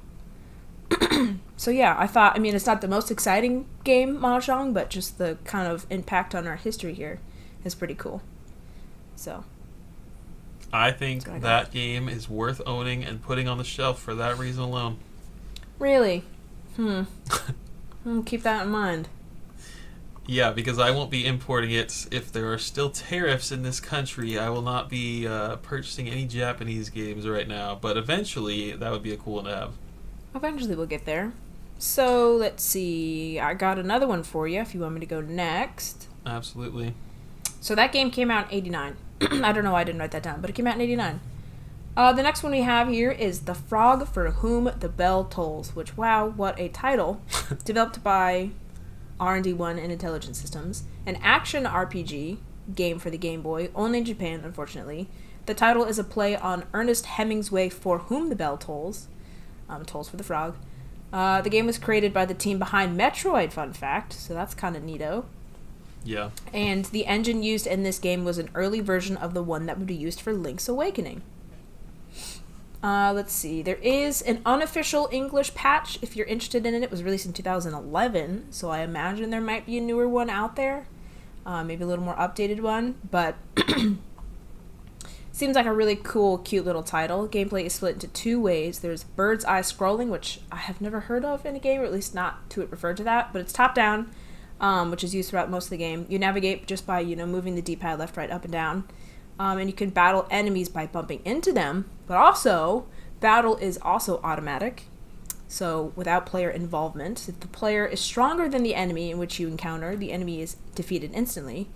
So yeah, I thought, it's not the most exciting game, mahjong, but just the kind of impact on our history here is pretty cool. So I think that game is worth owning and putting on the shelf for that reason alone. Really? Keep that in mind. Yeah, because I won't be importing it. If there are still tariffs in this country, I will not be purchasing any Japanese games right now. But eventually, that would be a cool one to have. Eventually, we'll get there. So, let's see. I got another one for you if you want me to go next. Absolutely. So, that game came out in 89. I don't know why I didn't write that down, but it came out in 89. The next one we have here is The Frog for Whom the Bell Tolls, which, wow, what a title. Developed by R&D1 and Intelligent Systems. An action RPG game for the Game Boy, only in Japan, unfortunately. The title is a play on Ernest Hemingway's For Whom the Bell Tolls. Tolls for the Frog. The game was created by the team behind Metroid, fun fact, so that's kind of neato. Yeah. And the engine used in this game was an early version of the one that would be used for Link's Awakening. Let's see. There is an unofficial English patch if you're interested in it. It was released in 2011, so I imagine there might be a newer one out there. Maybe a little more updated one, but seems like a really cool, cute little title. Gameplay is split into 2 ways. There's bird's eye scrolling, which I have never heard of in a game, or at least not to it referred to that, but it's top down, which is used throughout most of the game. You navigate just by, moving the D-pad left, right, up, and down. And you can battle enemies by bumping into them, but also, battle is also automatic, so without player involvement. If the player is stronger than the enemy in which you encounter, the enemy is defeated instantly.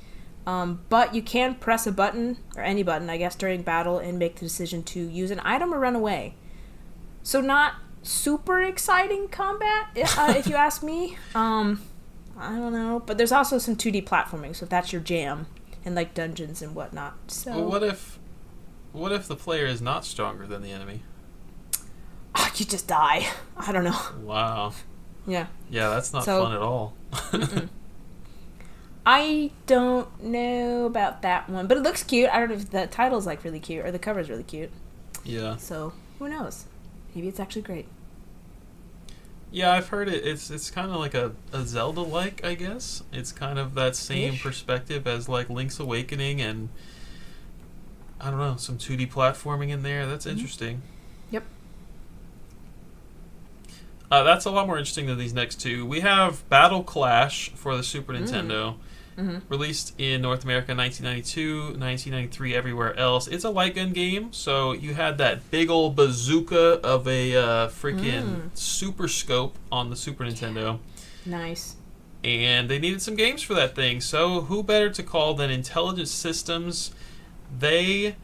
But you can press a button, or any button, I guess, during battle and make the decision to use an item or run away. So not super exciting combat, if you ask me. I don't know, but there's also some 2D platforming, so if that's your jam. And like dungeons and whatnot. So well, what if the player is not stronger than the enemy? Oh, you just die. I don't know. Wow. Yeah. Yeah, that's not fun at all. I don't know about that one, but it looks cute. I don't know if the title's like really cute or the cover's really cute. Yeah. So who knows? Maybe it's actually great. Yeah, I've heard it. It's kind of like a Zelda-like, I guess. It's kind of that same perspective as like Link's Awakening, and I don't know, some 2D platforming in there. That's interesting. Yep. That's a lot more interesting than these next 2. We have Battle Clash for the Super Nintendo. Released in North America 1992, 1993 everywhere else. It's a light gun game, so you had that big old bazooka of a freaking super scope on the Super Nintendo. Nice. and they needed some games for that thing. So who better to call than Intelligent Systems? They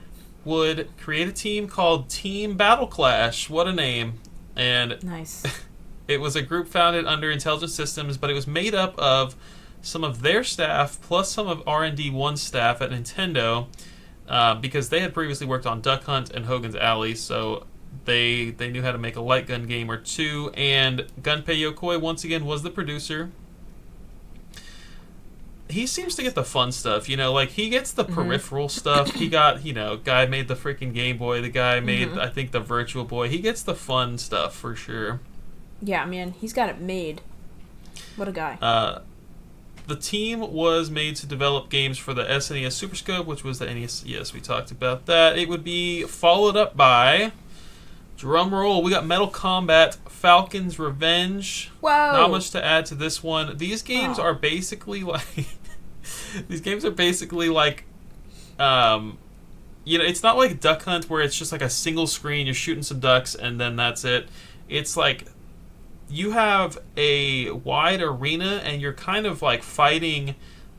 would create a team called Team Battle Clash. What a name. And Nice. it was a group founded under Intelligent Systems, but it was made up of some of their staff plus some of R&D1 staff at Nintendo, because they had previously worked on Duck Hunt and Hogan's Alley, so they knew how to make a light gun game or two. And Gunpei Yokoi once again was the producer. He seems to get the fun stuff, like he gets the peripheral stuff. He got, guy made the freaking Game Boy, the guy made, I think, the Virtual Boy. He gets the fun stuff for sure. Yeah, man, he's got it made. What a guy. The team was made to develop games for the SNES Super Scope, which was the NES. Yes, we talked about that. It would be followed up by, drum roll, we got Metal Combat Falcon's Revenge. Whoa. Not much to add to this one. These games are basically like... These games are basically like, it's not like Duck Hunt where it's just like a single screen, you're shooting some ducks, and then that's it. It's like you have a wide arena, and you're kind of like fighting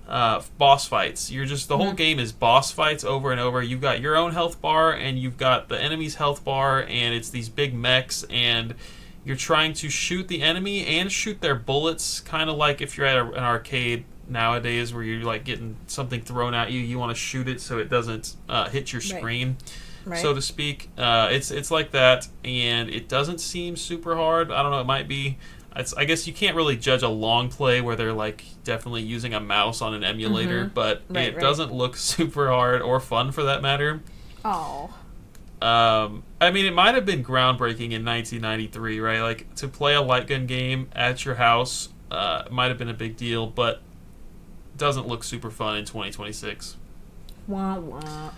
boss fights. You're just, the whole game is boss fights over and over. You've got your own health bar, and you've got the enemy's health bar, and it's these big mechs, and you're trying to shoot the enemy and shoot their bullets, kind of like if you're at an arcade nowadays where you're like getting something thrown at you, you want to shoot it so it doesn't hit your screen, so to speak. It's like that, and it doesn't seem super hard. I don't know, it might be. I guess you can't really judge a long play where they're like definitely using a mouse on an emulator, but it doesn't look super hard or fun for that matter. Oh. I mean, it might have been groundbreaking in 1993, right? Like, to play a light gun game at your house might have been a big deal, but doesn't look super fun in 2026. Wah, wah.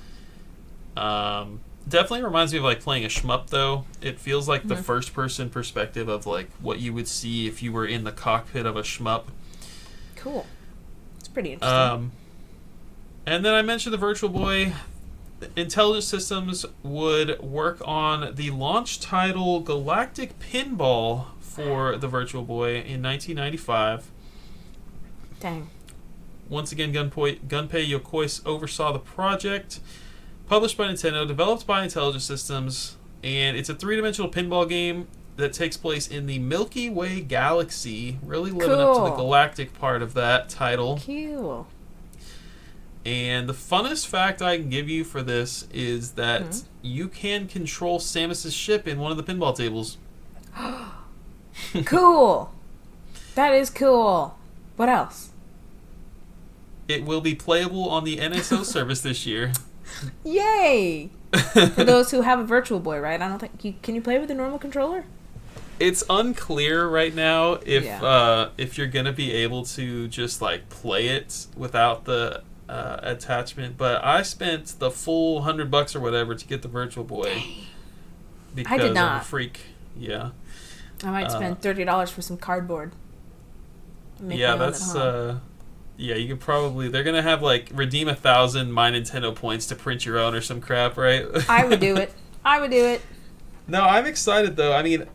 Definitely reminds me of like playing a shmup, though. It feels like the first-person perspective of like what you would see if you were in the cockpit of a shmup. Cool. It's pretty interesting. And then I mentioned the Virtual Boy. Intelligent Systems would work on the launch title Galactic Pinball for the Virtual Boy in 1995. Dang. Once again, Gunpei Yokoi oversaw the project. Published by Nintendo, developed by Intelligent Systems, and it's a three-dimensional pinball game that takes place in the Milky Way galaxy, really living up to the galactic part of that title. Cool. And the funnest fact I can give you for this is that you can control Samus's ship in one of the pinball tables. Cool. That is cool. What else? It will be playable on the NSO service this year. Yay! For those who have a Virtual Boy, right? I don't think can you play with a normal controller? It's unclear right now if you're gonna be able to just like play it without the attachment. But I spent the full $100 or whatever to get the Virtual Boy because I did not. I'm a freak. Yeah, I might spend $30 for some cardboard. Yeah, that's yeah, you could probably... They're going to have, like, redeem 1,000 My Nintendo points to print your own or some crap, right? I would do it. I would do it. No, I'm excited, though. I mean,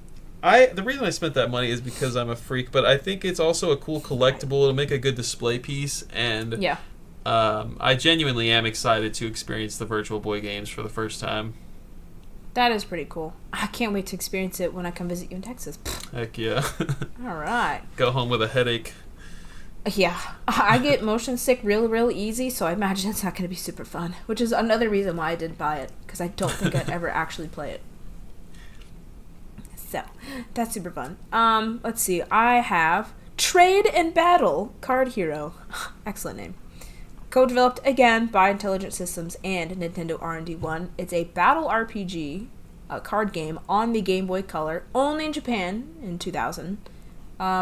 the reason I spent that money is because I'm a freak, but I think it's also a cool collectible. It'll make a good display piece, and yeah. I genuinely am excited to experience the Virtual Boy games for the first time. That is pretty cool. I can't wait to experience it when I come visit you in Texas. Heck yeah. All right. Go home with a headache. Yeah, I get motion sick real easy, so I imagine it's not going to be super fun, which is another reason why I didn't buy it, because I don't think I'd ever actually play it. So, that's super fun. Let's see, I have Trade and Battle Card Hero. Excellent name. Co-developed again by Intelligent Systems and Nintendo R&D1. It's a battle RPG card game on the Game Boy Color, only in Japan in 2000.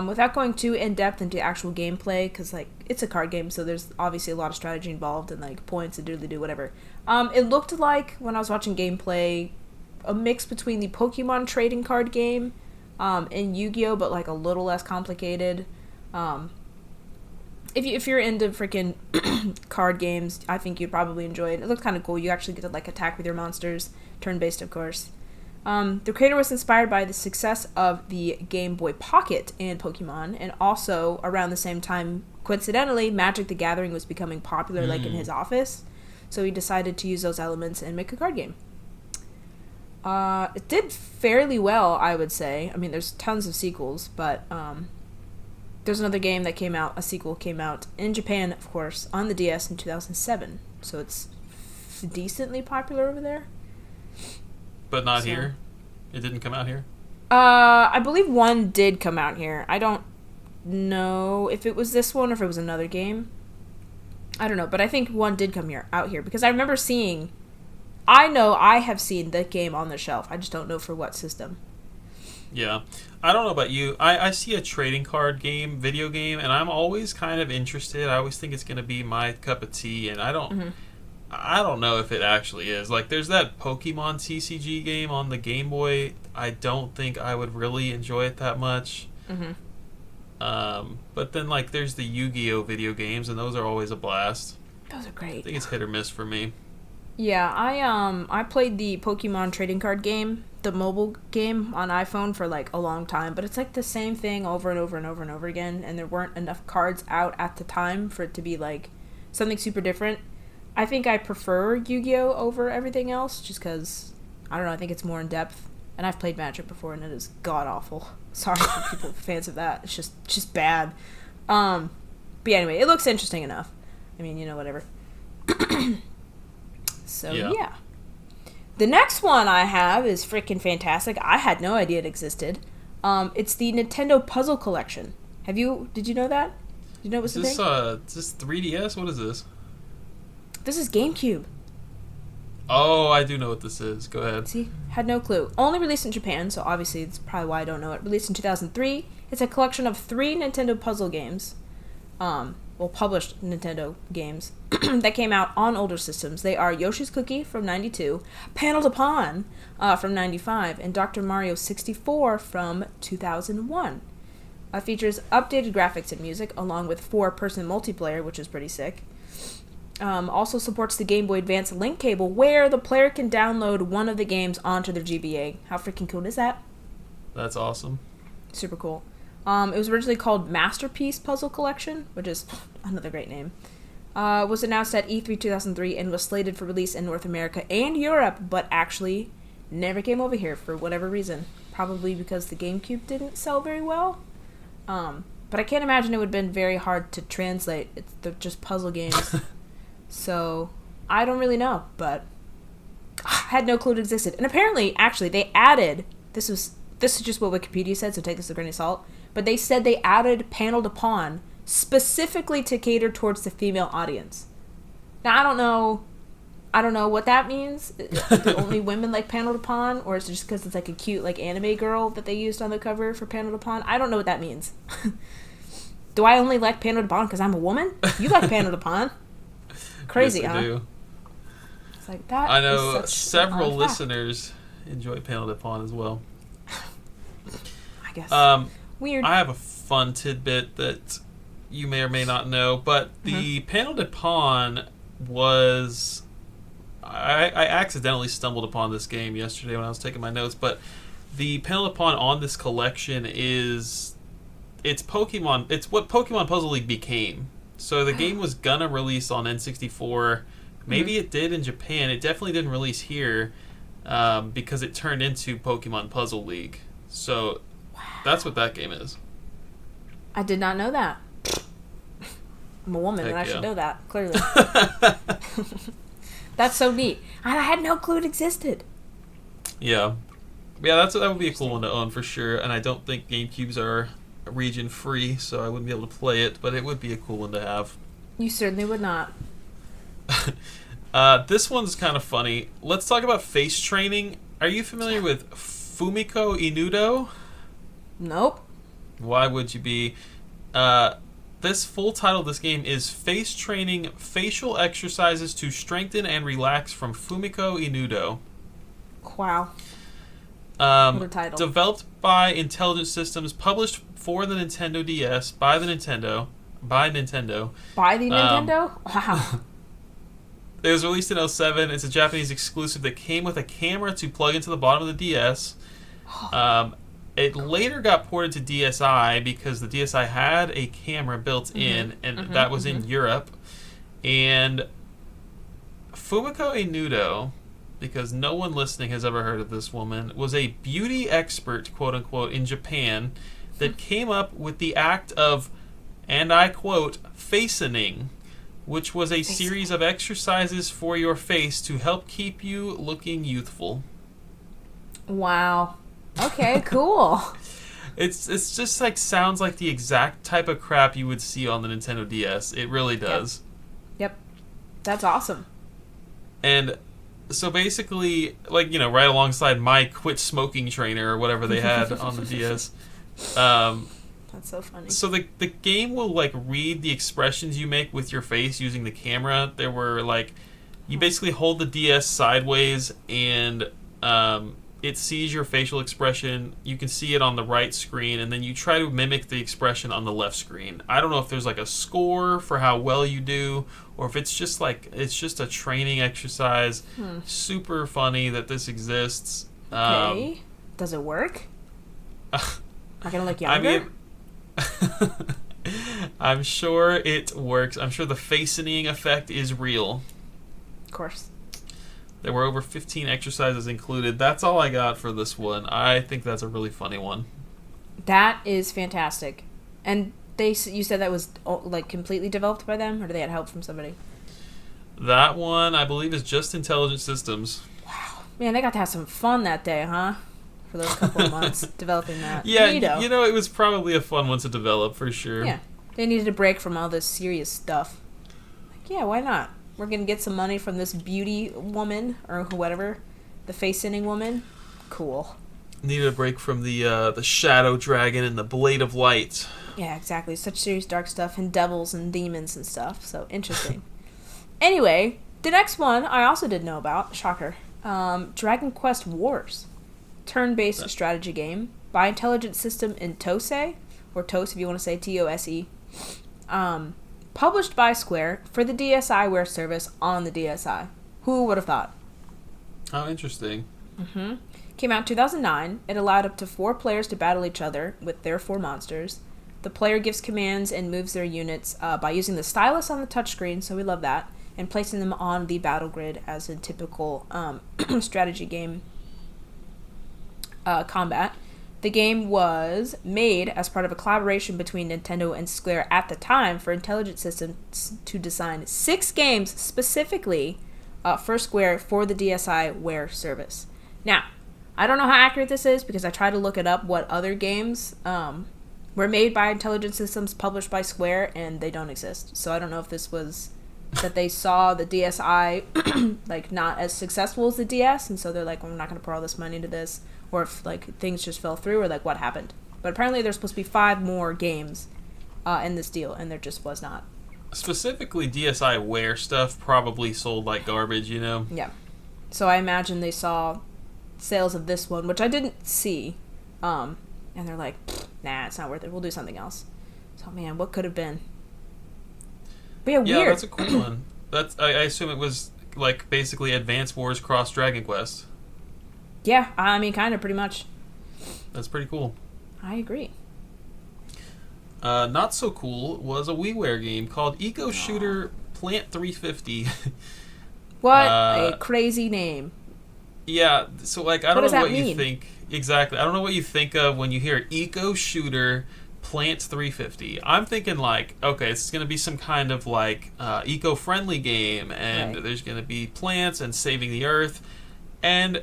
Without going too in-depth into actual gameplay, because, like, it's a card game, so there's obviously a lot of strategy involved and, like, points and doodly-doo, whatever. It looked like, when I was watching gameplay, a mix between the Pokemon trading card game and Yu-Gi-Oh!, but, like, a little less complicated. If you're into freaking card games, I think you'd probably enjoy it. It looked kind of cool. You actually get to, like, attack with your monsters, turn-based, of course. The creator was inspired by the success of the Game Boy Pocket and Pokemon, and also around the same time, coincidentally, Magic the Gathering was becoming popular, like in his office. So he decided to use those elements and make a card game. It did fairly well, I would say. I mean, there's tons of sequels, but there's another game that came out. A sequel came out in Japan, of course, on the DS in 2007. So it's decently popular over there. But not here? It didn't come out here? I believe one did come out here. I don't know if it was this one or if it was another game. I don't know, but I think one did come out here because I remember seeing... I know I have seen the game on the shelf. I just don't know for what system. Yeah. I don't know about you. I see a trading card video game, and I'm always kind of interested. I always think it's going to be my cup of tea, and I don't know if it actually is. Like, there's that Pokemon TCG game on the Game Boy. I don't think I would really enjoy it that much. But then, like, there's the Yu-Gi-Oh! Video games, and those are always a blast. Those are great. I think it's hit or miss for me. Yeah, I played the Pokemon trading card game, the mobile game on iPhone for like a long time, but it's like the same thing over and over and over and over again, and there weren't enough cards out at the time for it to be like something super different. I think I prefer Yu-Gi-Oh! Over everything else, just because, I don't know, I think it's more in depth, and I've played Magic before, and it is god-awful. Sorry for people fans of that. It's just bad. But yeah, anyway, it looks interesting enough. I mean, whatever. So, yeah. The next one I have is freaking fantastic. I had no idea it existed. It's the Nintendo Puzzle Collection. Did you know that? Did you know it was a thing? Is this 3DS? What is this? This is GameCube. Oh, I do know what this is. Go ahead. See? Had no clue. Only released in Japan, so obviously it's probably why I don't know it. Released in 2003. It's a collection of 3 Nintendo puzzle games. Published Nintendo games that came out on older systems. They are Yoshi's Cookie from 92, Panel to Pawn from 95, and Dr. Mario 64 from 2001. Features updated graphics and music, along with 4-person multiplayer, which is pretty sick. Also supports the Game Boy Advance link cable, where the player can download one of the games onto their GBA. How freaking cool is that? That's awesome. Super cool. It was originally called Masterpiece Puzzle Collection, which is another great name. Was announced at E3 2003 and was slated for release in North America and Europe, but actually never came over here for whatever reason. Probably because the GameCube didn't sell very well. But I can't imagine it would have been very hard to translate. They're just puzzle games. So, I don't really know, but I had no clue it existed. And apparently, actually, they added, this is just what Wikipedia said, so take this with a grain of salt, but they said they added Panel to Pawn specifically to cater towards the female audience. Now, I don't know what that means. Do only women like Panel to Pawn, or is it just because it's like a cute like anime girl that they used on the cover for Panel to Pawn? I don't know what that means. Do I only like Panel to Pawn because I'm a woman? You like Panel to Pawn. Crazy, yes, I do. It's like that. I know several listeners enjoy Panel to Pawn as well. I guess. Weird. I have a fun tidbit that you may or may not know, but the Panel de Pawn was... I accidentally stumbled upon this game yesterday when I was taking my notes, but the Panel de Pawn on this collection is... It's Pokemon. It's what Pokemon Puzzle League became. So the game was gonna release on N64. Maybe it did in Japan. It definitely didn't release here because it turned into Pokemon Puzzle League. So that's what that game is. I did not know that. I'm a woman, and I should know that, clearly. That's so neat. I had no clue it existed. Yeah. That would be a cool one to own for sure, and I don't think GameCubes are region free, so I wouldn't be able to play it, but it would be a cool one to have. You certainly would not. This one's kind of funny. Let's talk about face training. Are you familiar with Fumiko Inudo? Nope. Why would you be? This full title of this game is Face Training Facial Exercises to Strengthen and Relax from Fumiko Inudo. Wow. What a title. Developed by Intelligent Systems, published for the Nintendo DS by Nintendo. By the Nintendo? Wow. It was released in '07. It's a Japanese exclusive that came with a camera to plug into the bottom of the DS. It later got ported to DSi because the DSi had a camera built in, and that was in Europe. And Fumiko Inudo, because no one listening has ever heard of this woman, was a beauty expert, quote unquote, in Japan that came up with the act of, and I quote, facening, which was a series of exercises for your face to help keep you looking youthful. Wow. Okay, cool. It's just like sounds like the exact type of crap you would see on the Nintendo DS. It really does. Yep. That's awesome. And so basically, like, you know, right alongside my quit smoking trainer or whatever they had on the DS. That's so funny. So the game will like read the expressions you make with your face using the camera. There were like, you basically hold the DS sideways and it sees your facial expression. You can see it on the right screen, and then you try to mimic the expression on the left screen. I don't know if there's like a score for how well you do, or if it's just like it's just a training exercise. Super funny that this exists. Okay. Does it work? Am I gonna look younger? I mean, I'm sure it works. I'm sure the facening effect is real. Of course. There were over 15 exercises included. That's all I got for this one. I think that's a really funny one. That is fantastic. And you said that was like completely developed by them, or do they had help from somebody? That one, I believe, is just Intelligent Systems. Wow. Man, they got to have some fun that day, huh? For those couple of months developing that. Yeah, you know, it was probably a fun one to develop, for sure. Yeah. They needed a break from all this serious stuff. Like, yeah, why not? We're going to get some money from this beauty woman, or whatever, the face-inning woman. Cool. Needed a break from the Shadow Dragon and the Blade of Light. Yeah, exactly. Such serious dark stuff, and devils and demons and stuff. So, interesting. Anyway, the next one I also did know about. Shocker. Dragon Quest Wars. Turn-based strategy game by Intelligent System in Tose, or Tose if you want to say Tose. Published by Square for the DSiWare service on the DSi. Who would have thought? Oh, interesting. Came out in 2009. It allowed up to 4 players to battle each other with their 4 monsters. The player gives commands and moves their units by using the stylus on the touchscreen, so we love that, and placing them on the battle grid as in typical strategy game combat. The game was made as part of a collaboration between Nintendo and Square at the time for Intelligent Systems to design 6 games specifically for Square for the DSiWare service. Now, I don't know how accurate this is because I tried to look it up what other games were made by Intelligent Systems, published by Square, and they don't exist. So I don't know if this was that they saw the DSi like not as successful as the DS, and so they're like, well, we're not going to pour all this money into this, or if like things just fell through, or like what happened. But apparently there's supposed to be 5 more games in this deal, and there just was not. Specifically, DSiWare stuff probably sold like garbage, you know? Yeah. So I imagine they saw sales of this one, which I didn't see, and they're like, nah, it's not worth it. We'll do something else. So man, what could have been? But yeah, weird. That's a cool one. I assume it was like basically Advance Wars cross Dragon Quest. Yeah, I mean, kind of, pretty much. That's pretty cool. I agree. Not so cool was a WiiWare game called Eco Shooter Plant 350. What a crazy name. Yeah, so like I don't know what mean? you think exactly. I don't know what you think of when you hear Eco Shooter Plant 350. I'm thinking like, okay, it's going to be some kind of like eco-friendly game, and there's going to be plants and saving the earth, and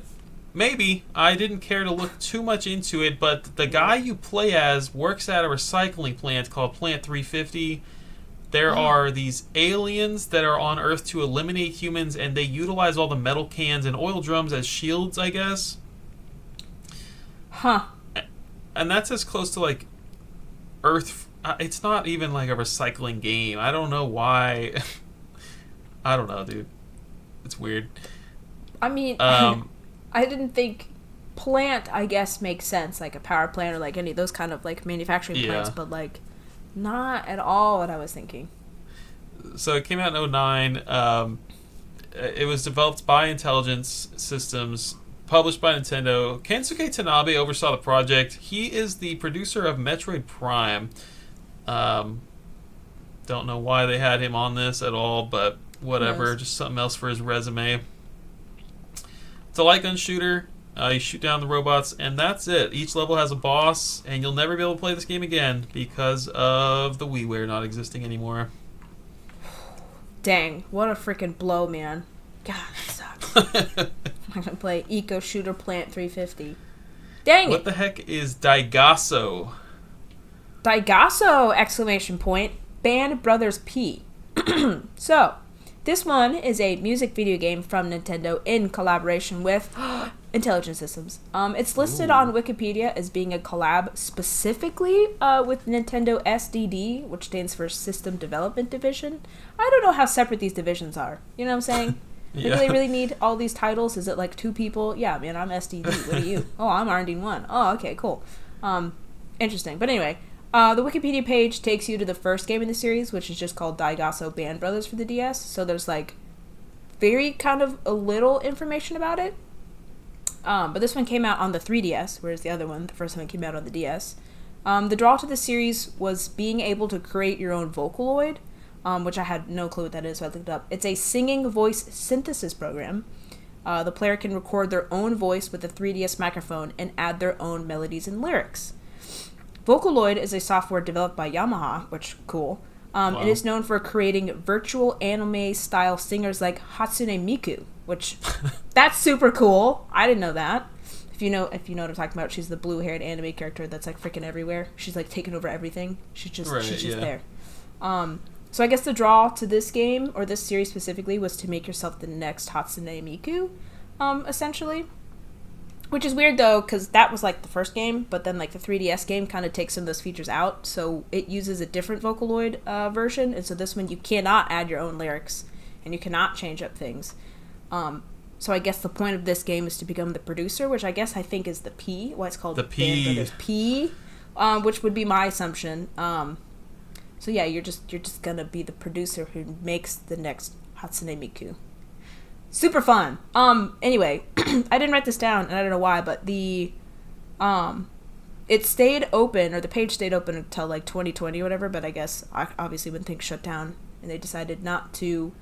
maybe I didn't care to look too much into it, but the guy you play as works at a recycling plant called Plant 350. There are these aliens that are on Earth to eliminate humans, and they utilize all the metal cans and oil drums as shields, I guess. Huh. And that's as close to like Earth. It's not even like a recycling game. I don't know why. I don't know, dude. It's weird. I mean, I didn't think plant, I guess, makes sense, like a power plant or like any of those kind of like manufacturing plants, but like not at all what I was thinking. So it came out in 2009. it was developed by Intelligence Systems, published by Nintendo. Kensuke Tanabe oversaw the project. He is the producer of Metroid Prime. Don't know why they had him on this at all, but whatever. Yes. Just something else for his resume. It's a light gun shooter. You shoot down the robots, and that's it. Each level has a boss, and you'll never be able to play this game again because of the WiiWare not existing anymore. Dang, what a freaking blow, man. God, that sucks. I'm gonna play Eco Shooter Plant 350. Dang What it. the heck is Daigasso? Daigasso! Exclamation point. Band Brothers P. So, this one is a music video game from Nintendo in collaboration with Intelligent Systems. It's listed on Wikipedia as being a collab specifically with Nintendo SDD, which stands for System Development Division. I don't know how separate these divisions are. You know what I'm saying? Yeah. Do they really need all these titles? Is it like 2 people? Yeah, man, I'm SDD. What are you? Oh, I'm R&D 1. Oh, okay, cool. Interesting. But anyway, the Wikipedia page takes you to the first game in the series, which is just called Daigasso Band Brothers for the DS. So there's like very kind of a little information about it. But this one came out on the 3DS, whereas the other one, the first one, came out on the DS. The draw to the series was being able to create your own Vocaloid, which I had no clue what that is, so I looked it up. It's a singing voice synthesis program. The player can record their own voice with a 3DS microphone and add their own melodies and lyrics. Vocaloid is a software developed by Yamaha, which cool. Wow. It is known for creating virtual anime-style singers like Hatsune Miku, which that's super cool. I didn't know that. If you know what I'm talking about, she's the blue-haired anime character that's like freaking everywhere. She's like taking over everything. She's just there. So I guess the draw to this game, or this series specifically, was to make yourself the next Hatsune Miku, essentially. Which is weird, though, because that was, like, the first game, but then, like, the 3DS game kind of takes some of those features out, so it uses a different Vocaloid version, and so this one you cannot add your own lyrics, and you cannot change up things. So I guess the point of this game is to become the producer, which I think is the P, why it's called The P. Band Brothers P, which would be my assumption. So yeah, you're just gonna be the producer who makes the next Hatsune Miku. Super fun. Anyway, I didn't write this down, and I don't know why, but it stayed open, or the page stayed open until like 2020 or whatever, but I guess obviously when things shut down, and they decided not to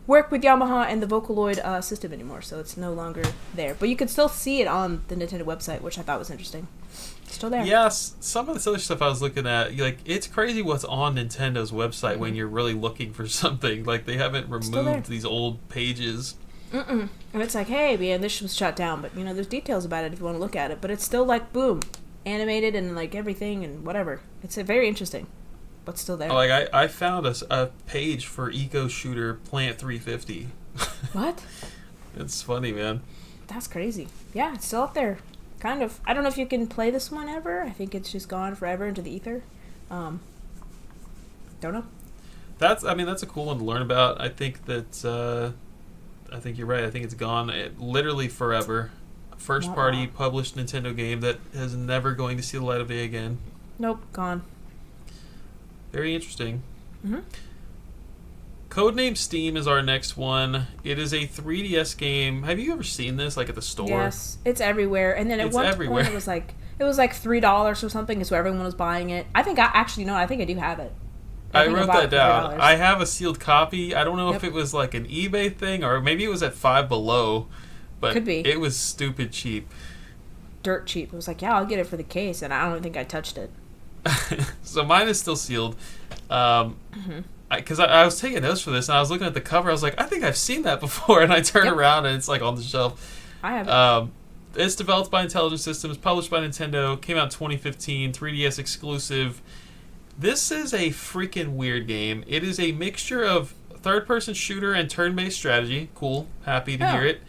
work with Yamaha and the Vocaloid system anymore, so it's no longer there. But you could still see it on the Nintendo website, which I thought was interesting. It's still there. Yes, some of this other stuff I was looking at, like, it's crazy what's on Nintendo's website when you're really looking for something. Like, they haven't removed these old pages. And it's like, hey, man, this was shut down, but, there's details about it if you want to look at it. But it's still, like, boom, animated and, like, everything and whatever. It's very interesting, but still there. Like, I found a page for Eco Shooter Plant 350. What? It's funny, man. That's crazy. Yeah, it's still up there. Kind of. I don't know if you can play this one ever. I think it's just gone forever into the ether. Don't know. That's a cool one to learn about. I think that... I think you're right. I think it's gone literally forever. First party published Nintendo game that is never going to see the light of day again. Nope, gone. Very interesting. Mm-hmm. Codename Steam is our next one. It is a 3DS game. Have you ever seen this, like, at the store? Yes, it's everywhere. And then at one point it was like $3 or something, so everyone was buying it. I think I do have it. I wrote that down. I have a sealed copy. I don't know if it was like an eBay thing or maybe it was at Five Below, but could be. It was stupid cheap. Dirt cheap. It was like, yeah, I'll get it for the case, and I don't think I touched it. So mine is still sealed. Because I was taking notes for this, and I was looking at the cover. I was like, I think I've seen that before, and I turn around, and it's like on the shelf. I have it. It's developed by Intelligent Systems, published by Nintendo, came out in 2015, 3DS exclusive. This is a freaking weird game. It is a mixture of third-person shooter and turn-based strategy. Cool. Happy to hear it.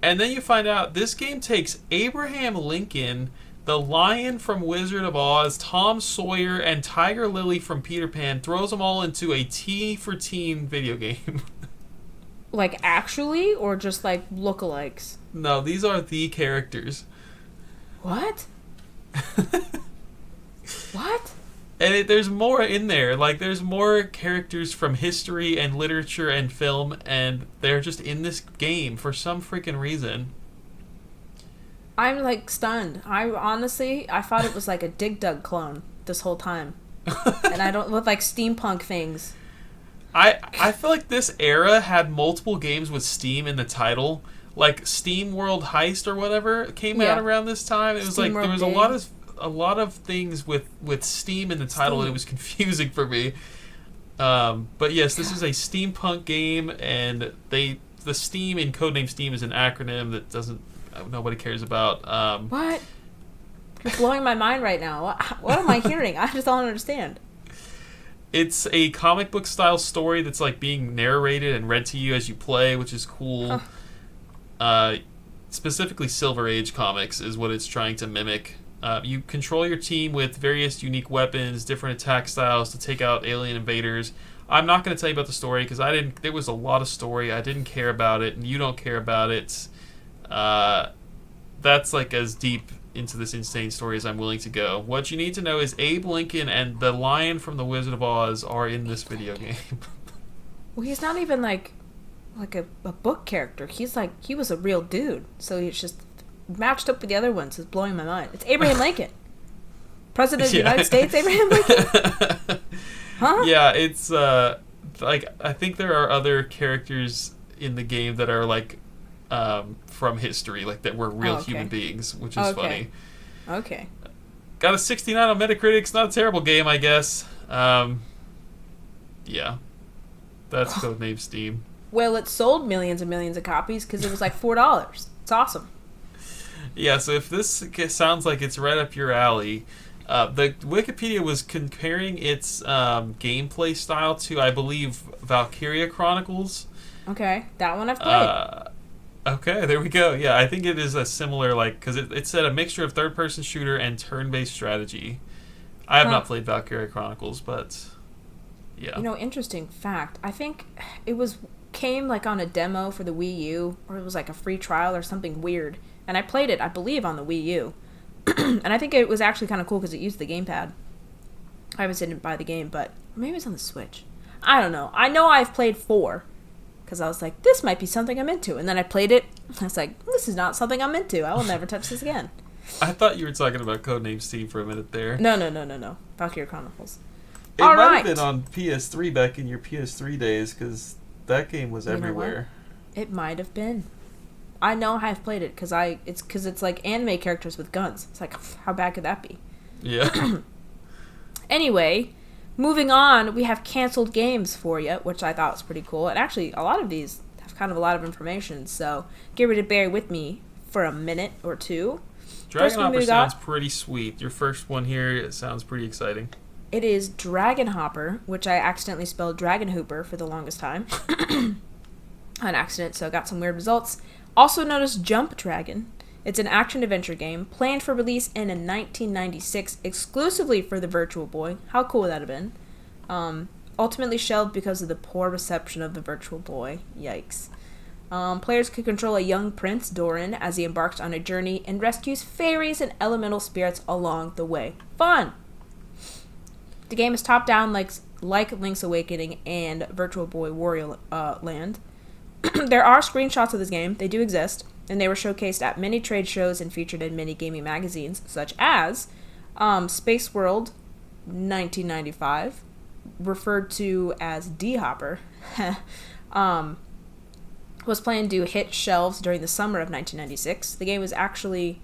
And then you find out this game takes Abraham Lincoln, the lion from Wizard of Oz, Tom Sawyer, and Tiger Lily from Peter Pan, throws them all into a T for teen video game. Like, actually? Or just, like, lookalikes? No, these are the characters. What? What? And there's more in there. Like, there's more characters from history and literature and film, and they're just in this game for some freaking reason. I'm, like, stunned. I thought it was, like, a Dig Dug clone this whole time. And I don't... with, like, steampunk things. I feel like this era had multiple games with Steam in the title. Like, Steam World Heist or whatever came out around this time. It was Steam like, World there was Dig. a lot of things with Steam in the title, and it was confusing for me. But yes, this is a steampunk game, and the Steam in Codename Steam is an acronym that nobody cares about. What? You're blowing my mind right now. What am I hearing? I just don't understand. It's a comic book style story that's like being narrated and read to you as you play, which is cool. Specifically, Silver Age comics is what it's trying to mimic. You control your team with various unique weapons, different attack styles to take out alien invaders. I'm not going to tell you about the story because there was a lot of story. I didn't care about it, and you don't care about it. That's like as deep into this insane story as I'm willing to go. What you need to know is Abe Lincoln and the lion from The Wizard of Oz are in this video game. Well, he's not even like a book character. He was a real dude. So he's just matched up with the other ones. It's blowing my mind. It's Abraham Lincoln. President of the United States, Abraham Lincoln? Huh? Yeah, it's like, I think there are other characters in the game that are like from history, like that were real human beings, which is funny. Okay. Got a 69 on Metacritic. It's not a terrible game, I guess. Yeah. That's Codename Steam. Well, it sold millions and millions of copies because it was like $4. It's awesome. Yeah, so if this sounds like it's right up your alley, the Wikipedia was comparing its gameplay style to, I believe, Valkyria Chronicles. Okay, that one I've played. Okay, there we go. Yeah, I think it is a similar, like, because it said a mixture of third-person shooter and turn-based strategy. I have not played Valkyria Chronicles, but yeah. You know, interesting fact. I think it came like on a demo for the Wii U, or it was like a free trial or something weird. And I played it, I believe, on the Wii U. And I think it was actually kind of cool because it used the gamepad. I obviously didn't buy the game, but maybe it's on the Switch. I don't know. I know I've played 4. Because I was like, this might be something I'm into. And then I played it. I was like, this is not something I'm into. I will never touch this again. I thought you were talking about Codename Steam for a minute there. No. Valkyria Chronicles. It might have been on PS3 back in your PS3 days, because that game was everywhere. It might have been. I know I've played it because it's like anime characters with guns. It's like, how bad could that be? Yeah. Anyway, moving on, we have canceled games for you, which I thought was pretty cool. And actually, a lot of these have kind of a lot of information, so get ready to bear with me for a minute or two. Dragon Hopper sounds pretty sweet. Your first one here sounds pretty exciting. It is Dragon Hopper, which I accidentally spelled Dragon Hooper for the longest time. On accident, so I got some weird results. Also known as Jump Dragon. It's an action-adventure game planned for release in 1996 exclusively for the Virtual Boy. How cool would that have been? Ultimately shelved because of the poor reception of the Virtual Boy. Yikes. Players could control a young prince, Doran, as he embarks on a journey and rescues fairies and elemental spirits along the way. Fun! The game is top-down like Link's Awakening and Virtual Boy Warrior Land. There are screenshots of this game. They do exist. And they were showcased at many trade shows and featured in many gaming magazines, such as Space World 1995, referred to as D-Hopper, was planned to hit shelves during the summer of 1996. The game was actually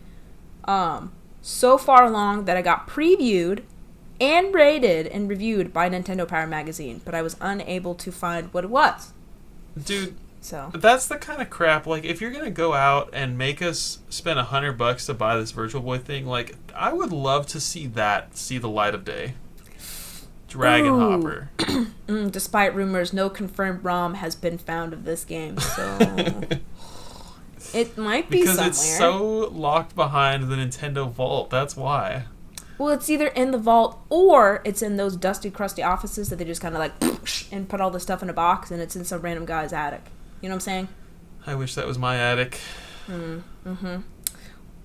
so far along that I got previewed and rated and reviewed by Nintendo Power Magazine, but I was unable to find what it was. Dude, so that's the kind of crap, like, if you're gonna go out and make us spend $100 to buy this Virtual Boy thing, like, I would love to see the light of day. Dragon Hopper. Despite rumors, no confirmed ROM has been found of this game, so it might be because somewhere. It's so locked behind the Nintendo vault, that's why. Well, it's either in the vault or it's in those dusty, crusty offices that they just kind of like and put all the stuff in a box, and it's in some random guy's attic. You know what I'm saying? I wish that was my attic.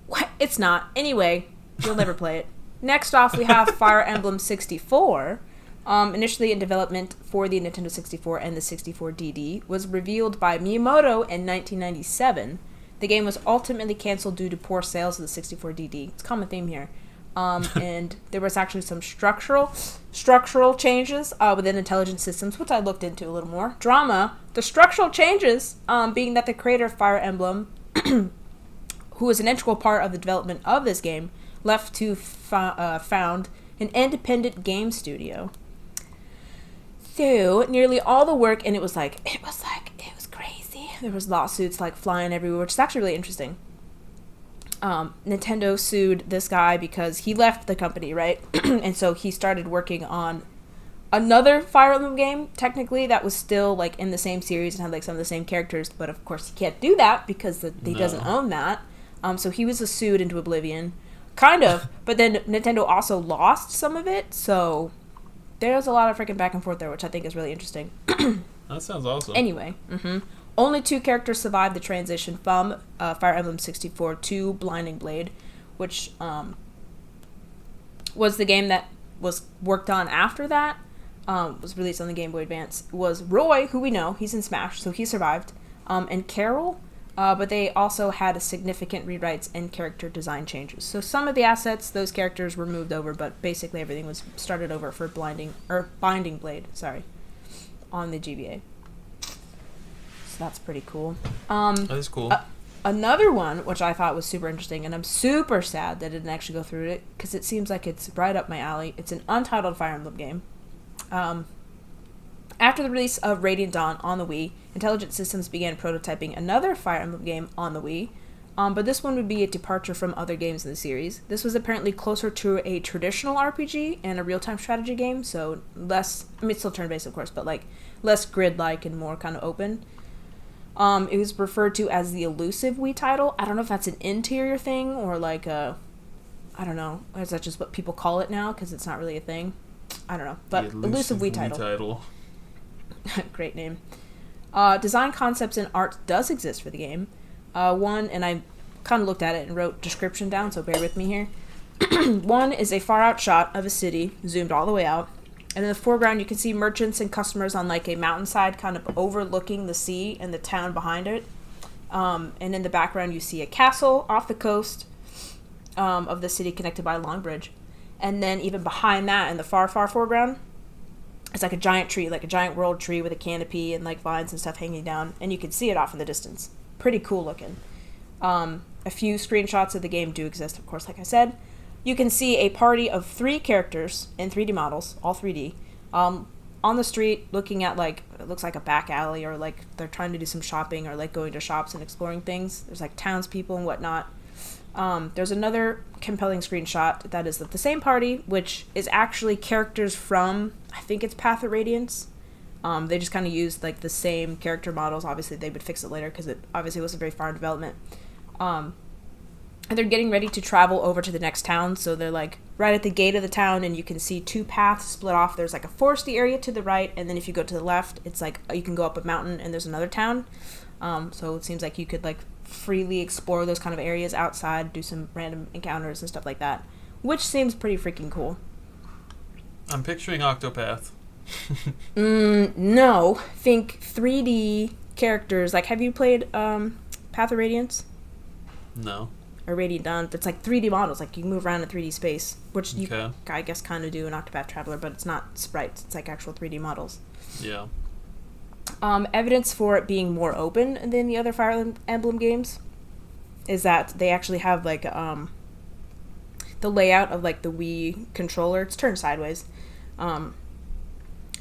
What? It's not. Anyway, you'll never play it. Next off, we have Fire Emblem 64. Initially in development for the Nintendo 64 and the 64DD, was revealed by Miyamoto in 1997. The game was ultimately canceled due to poor sales of the 64DD. It's a common theme here. And there was actually some structural changes within intelligent systems, which I looked into a little more. Drama. The structural changes being that the creator of Fire Emblem, who was an integral part of the development of this game, left to found an independent game studio. So nearly all the work, and it was crazy. There was lawsuits like flying everywhere, which is actually really interesting. Nintendo sued this guy because he left the company, right? And so he started working on another Fire Emblem game, technically, that was still like in the same series and had like some of the same characters, but of course he can't do that because he doesn't own that. So he was sued into oblivion, kind of. But then Nintendo also lost some of it, so there's a lot of freaking back and forth there, which I think is really interesting. That sounds awesome. Anyway, only 2 characters survived the transition from Fire Emblem 64 to Blinding Blade, which was the game that was worked on after that, was released on the Game Boy Advance, was Roy, who we know, he's in Smash, so he survived, and Carol, but they also had significant rewrites and character design changes. So some of the assets, those characters were moved over, but basically everything was started over for Binding Blade, on the GBA. So that's pretty cool. That is cool. Another one, which I thought was super interesting, and I'm super sad that I didn't actually go through it, because it seems like it's right up my alley. It's an untitled Fire Emblem game. After the release of Radiant Dawn on the Wii, Intelligent Systems began prototyping another Fire Emblem game on the Wii, but this one would be a departure from other games in the series. This was apparently closer to a traditional RPG and a real-time strategy game, so less, I mean, it's still turn-based, of course, but like less grid-like and more kind of open. It was referred to as the elusive Wii title. I don't know if that's an interior thing or like a, I don't know, is that just what people call it now because it's not really a thing? I don't know, but elusive Wii title. Great name. Design concepts and art does exist for the game. One, and I kind of looked at it and wrote description down, so bear with me here. One is a far out shot of a city, zoomed all the way out. And in the foreground, you can see merchants and customers on like a mountainside kind of overlooking the sea and the town behind it. And in the background, you see a castle off the coast of the city connected by a long bridge. And then even behind that, in the far, far foreground, it's like a giant tree, like a giant world tree with a canopy and like vines and stuff hanging down. And you can see it off in the distance. Pretty cool looking. A few screenshots of the game do exist, of course, like I said. You can see a party of 3 characters in 3D models, all 3D, on the street looking at like, it looks like a back alley or like they're trying to do some shopping or like going to shops and exploring things. There's like townspeople and whatnot. There's another compelling screenshot that is of the same party, which is actually characters from, I think it's Path of Radiance. They just kind of used like the same character models. Obviously they would fix it later because it obviously wasn't very far in development. And they're getting ready to travel over to the next town, so they're like right at the gate of the town, and you can see 2 paths split off. There's like a foresty area to the right, and then if you go to the left, it's like you can go up a mountain and there's another town. So it seems like you could like freely explore those kind of areas outside, do some random encounters and stuff like that, which seems pretty freaking cool. I'm picturing Octopath. No, think 3D characters. Like, have you played Path of Radiance? No. Or Radiant Dawn. It's like 3D models. Like, you can move around in 3D space, which you, I guess, kind of do in Octopath Traveler, but it's not sprites. It's like actual 3D models. Yeah. Evidence for it being more open than the other Fire Emblem games is that they actually have, like, the layout of, like, the Wii controller. It's turned sideways. And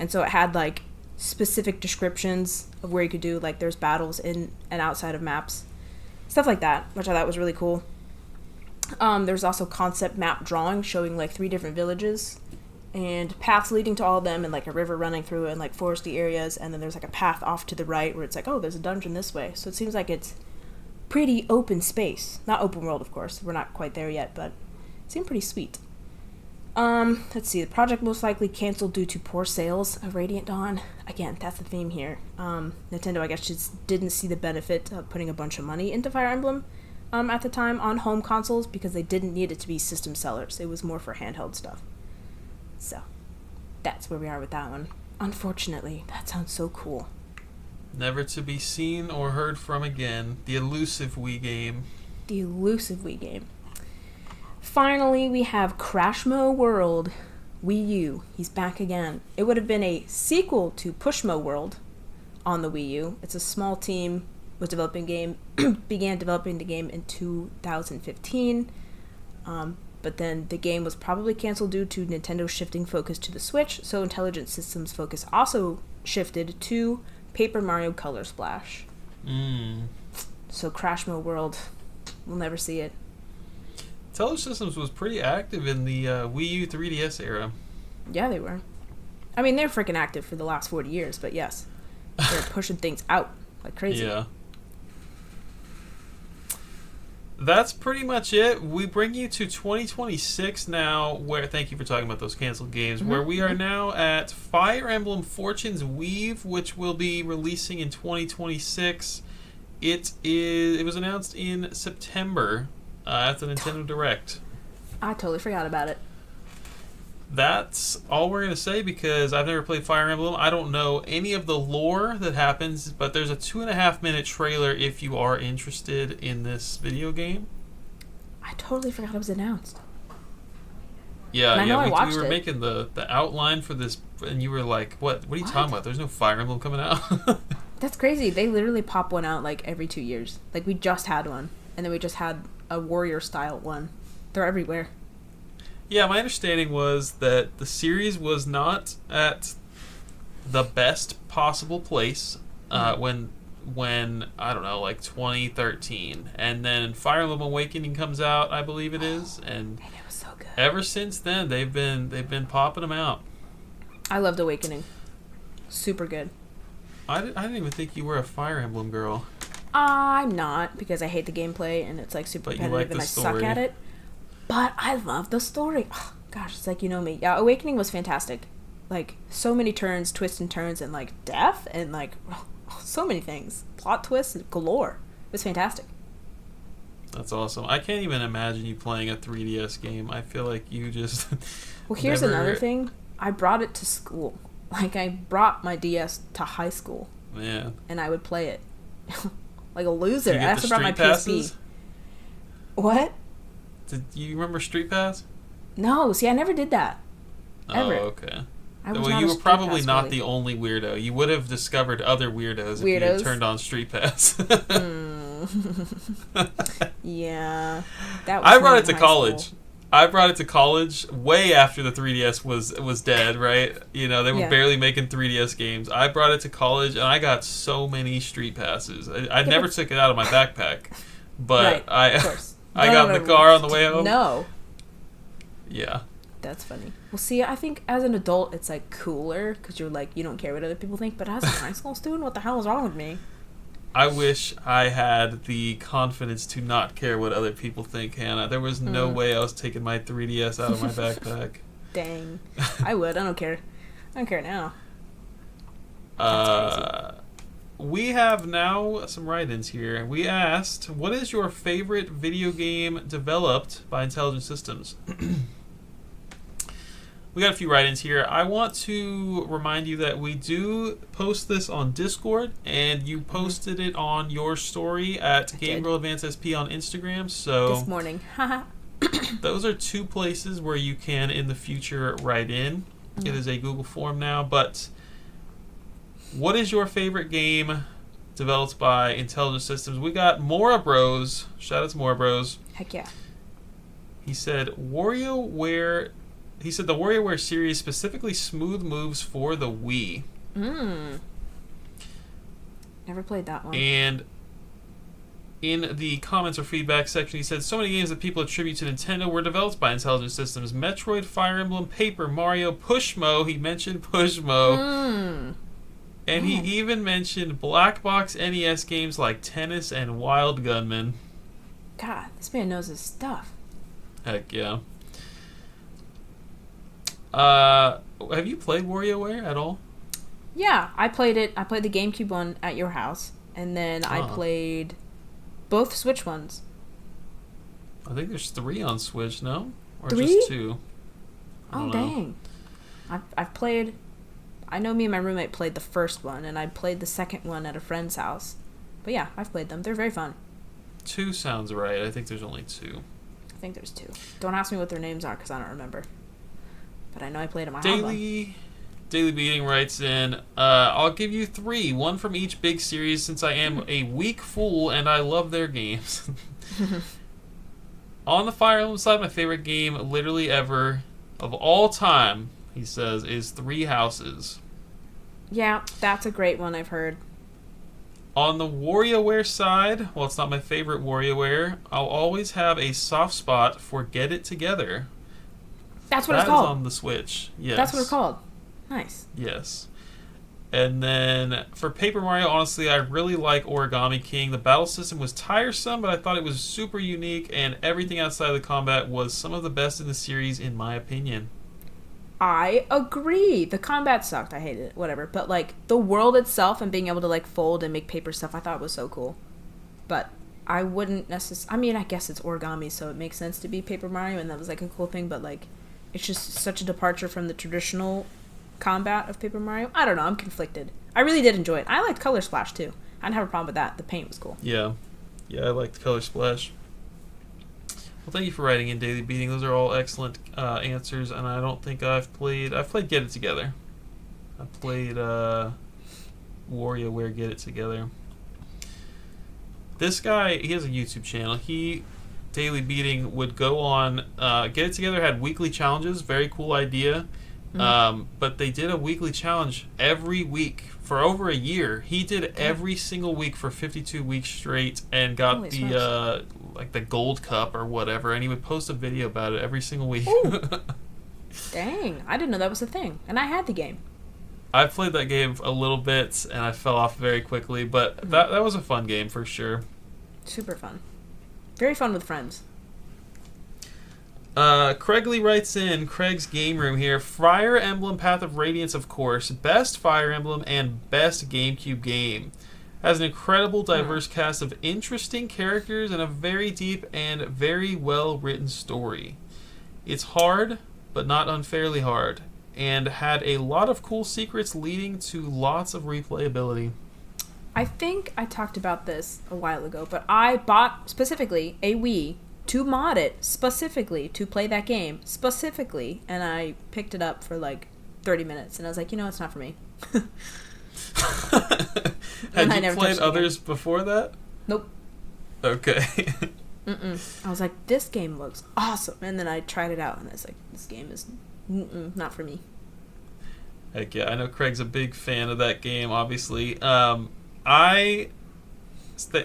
so it had, like, specific descriptions of where you could do, like, there's battles in and outside of maps. Stuff like that, which I thought was really cool. There's also concept map drawings showing, like, 3 different villages and paths leading to all of them and, like, a river running through and, like, foresty areas. And then there's, like, a path off to the right where it's like, oh, there's a dungeon this way. So it seems like it's pretty open space. Not open world, of course. We're not quite there yet, but it seemed pretty sweet. Let's see. The project most likely canceled due to poor sales of Radiant Dawn. Again, that's the theme here. Nintendo, I guess, just didn't see the benefit of putting a bunch of money into Fire Emblem. at the time on home consoles because they didn't need it to be system sellers. It was more for handheld stuff. So, that's where we are with that one. Unfortunately, that sounds so cool. Never to be seen or heard from again. The elusive Wii game. The elusive Wii game. Finally, we have Crashmo World. Wii U. He's back again. It would have been a sequel to Pushmo World on the Wii U. It's a small team was developing game began developing the game in 2015. But then the game was probably canceled due to Nintendo shifting focus to the Switch, so Intelligent Systems' focus also shifted to Paper Mario Color Splash. So Crashmo World, we'll never see it. Intelligent Systems was pretty active in the Wii U 3DS era. Yeah, they were. I mean, they're freaking active for the last 40 years, but yes. They're pushing things out like crazy. Yeah. That's pretty much it. We bring you to 2026 now, where, thank you for talking about those canceled games, where we are now at Fire Emblem Fortune's Weave, which will be releasing in 2026. It was announced in September at the Nintendo Direct. I totally forgot about it. That's all we're going to say because I've never played Fire Emblem. I don't know any of the lore that happens, but there's a 2.5-minute trailer if you are interested in this video game. I totally forgot it was announced. Yeah, we were it. making the outline for this, and you were like, what are you talking about? There's no Fire Emblem coming out. That's crazy. They literally pop one out like every 2 years. Like, we just had one, and then we just had a warrior-style one. They're everywhere. Yeah, my understanding was that the series was not at the best possible place when I don't know, like 2013, and then Fire Emblem Awakening comes out, I believe it is, and it was so good. Ever since then, they've been popping them out. I loved Awakening. Super good. I didn't even think you were a Fire Emblem girl. I'm not, because I hate the gameplay and it's like super repetitive and I suck at it. But I love the story. Oh, gosh, it's like, you know me. Yeah, Awakening was fantastic. Like, so many turns, twists and turns, and like death, and like so many things. Plot twists galore. It was fantastic. That's awesome. I can't even imagine you playing a 3DS game. I feel like you just... Well, here's another thing. I brought it to school. Like, I brought my DS to high school. Yeah. And I would play it. Like a loser. I also brought my PSP. What? Did you remember Street Pass? No, see, I never did that. Ever. Oh, okay. Well, you were probably not the only weirdo. You would have discovered other weirdos if you had turned on Street Pass. Yeah. That was I brought it to college. School. I brought it to college way after the 3DS was dead, right? You know, they were barely making 3DS games. I brought it to college, and I got so many Street Passes. I never took it out of my backpack, but I got in the car on the way home. No. Yeah. That's funny. Well, see, I think as an adult, it's like cooler because you're like, you don't care what other people think. But as a high school student, what the hell is wrong with me? I wish I had the confidence to not care what other people think, Hannah. There was no way I was taking my 3DS out of my backpack. Dang. I would. I don't care. I don't care now. We have now some write-ins here. We asked, what is your favorite video game developed by Intelligent Systems? We got a few write-ins here. I want to remind you that we do post this on Discord, and you posted it on your story at Game Girl Advance SP on Instagram. So this morning. those are two places where you can, in the future, write in. It is a Google form now, but what is your favorite game developed by Intelligent Systems? We got Mora Bros. Shout out to Mora Bros. Heck yeah. He said WarioWare. He said the WarioWare series, specifically smooth moves for the Wii. Never played that one. And in the comments or feedback section, he said, so many games that people attribute to Nintendo were developed by Intelligent Systems. Metroid, Fire Emblem, Paper Mario, Pushmo. He mentioned Pushmo. And he even mentioned black box NES games like Tennis and Wild Gunman. God, this man knows his stuff. Heck yeah. Have you played WarioWare at all? Yeah, I played it. I played the GameCube one at your house, and then I played both Switch ones. I think there's 3 on Switch, no? Or 3? just 2? I Oh, don't know. dang. I've played... I know me and my roommate played the first one, and I played the second one at a friend's house. But yeah, I've played them. They're very fun. 2 sounds right. I think there's only 2. I think there's 2. Don't ask me what their names are, because I don't remember. But I know I played them. Daily Beating writes in, I'll give you 3, 1 from each big series since I am a weak fool and I love their games. On the Fire Emblem side, my favorite game literally ever of all time, he says, is 3 Houses. Yeah, that's a great one, I've heard. On the WarioWare side, well, it's not my favorite WarioWare, I'll always have a soft spot for Get It Together. That's what it's called. That is on the Switch. Yes. That's what it's called. Nice. Yes. And then for Paper Mario, honestly, I really like Origami King. The battle system was tiresome, but I thought it was super unique, and everything outside of the combat was some of the best in the series, in my opinion. I agree. The combat sucked. I hated it. Whatever. But, like, the world itself and being able to, like, fold and make paper stuff, I thought was so cool. But I wouldn't necessarily... I mean, I guess it's origami, so it makes sense to be Paper Mario, and that was, like, a cool thing, but, like, it's just such a departure from the traditional combat of Paper Mario. I don't know. I'm conflicted. I really did enjoy it. I liked Color Splash, too. I didn't have a problem with that. The paint was cool. Yeah. Yeah, I liked Color Splash. Well, thank you for writing in, Daily Beating. Those are all excellent answers, and I don't think I've played Get It Together. I played WarioWare Get It Together. This guy, he has a YouTube channel. Daily Beating, would go on... Get It Together had weekly challenges. Very cool idea. But they did a weekly challenge every week for over a year. He did every single week for 52 weeks straight and got the gold cup or whatever, and he would post a video about it every single week. Dang, I didn't know that was a thing. And I had the game. I played that game a little bit and I fell off very quickly, but that was a fun game for sure. Super fun. Very fun with friends. Craigley writes in, Craig's Game Room here, Fire Emblem Path of Radiance, of course, best Fire Emblem and best GameCube game. Has an incredible diverse cast of interesting characters and a very deep and very well written story. It's hard, but not unfairly hard, and had a lot of cool secrets leading to lots of replayability. I think I talked about this a while ago, but I bought specifically a Wii to mod it specifically to play that game specifically, and I picked it up for like 30 minutes, and I was like, it's not for me. Had you played others before that? Nope. Okay. I was like, this game looks awesome, and then I tried it out, and I was like, this game is not for me. Heck yeah, I know Craig's a big fan of that game, obviously.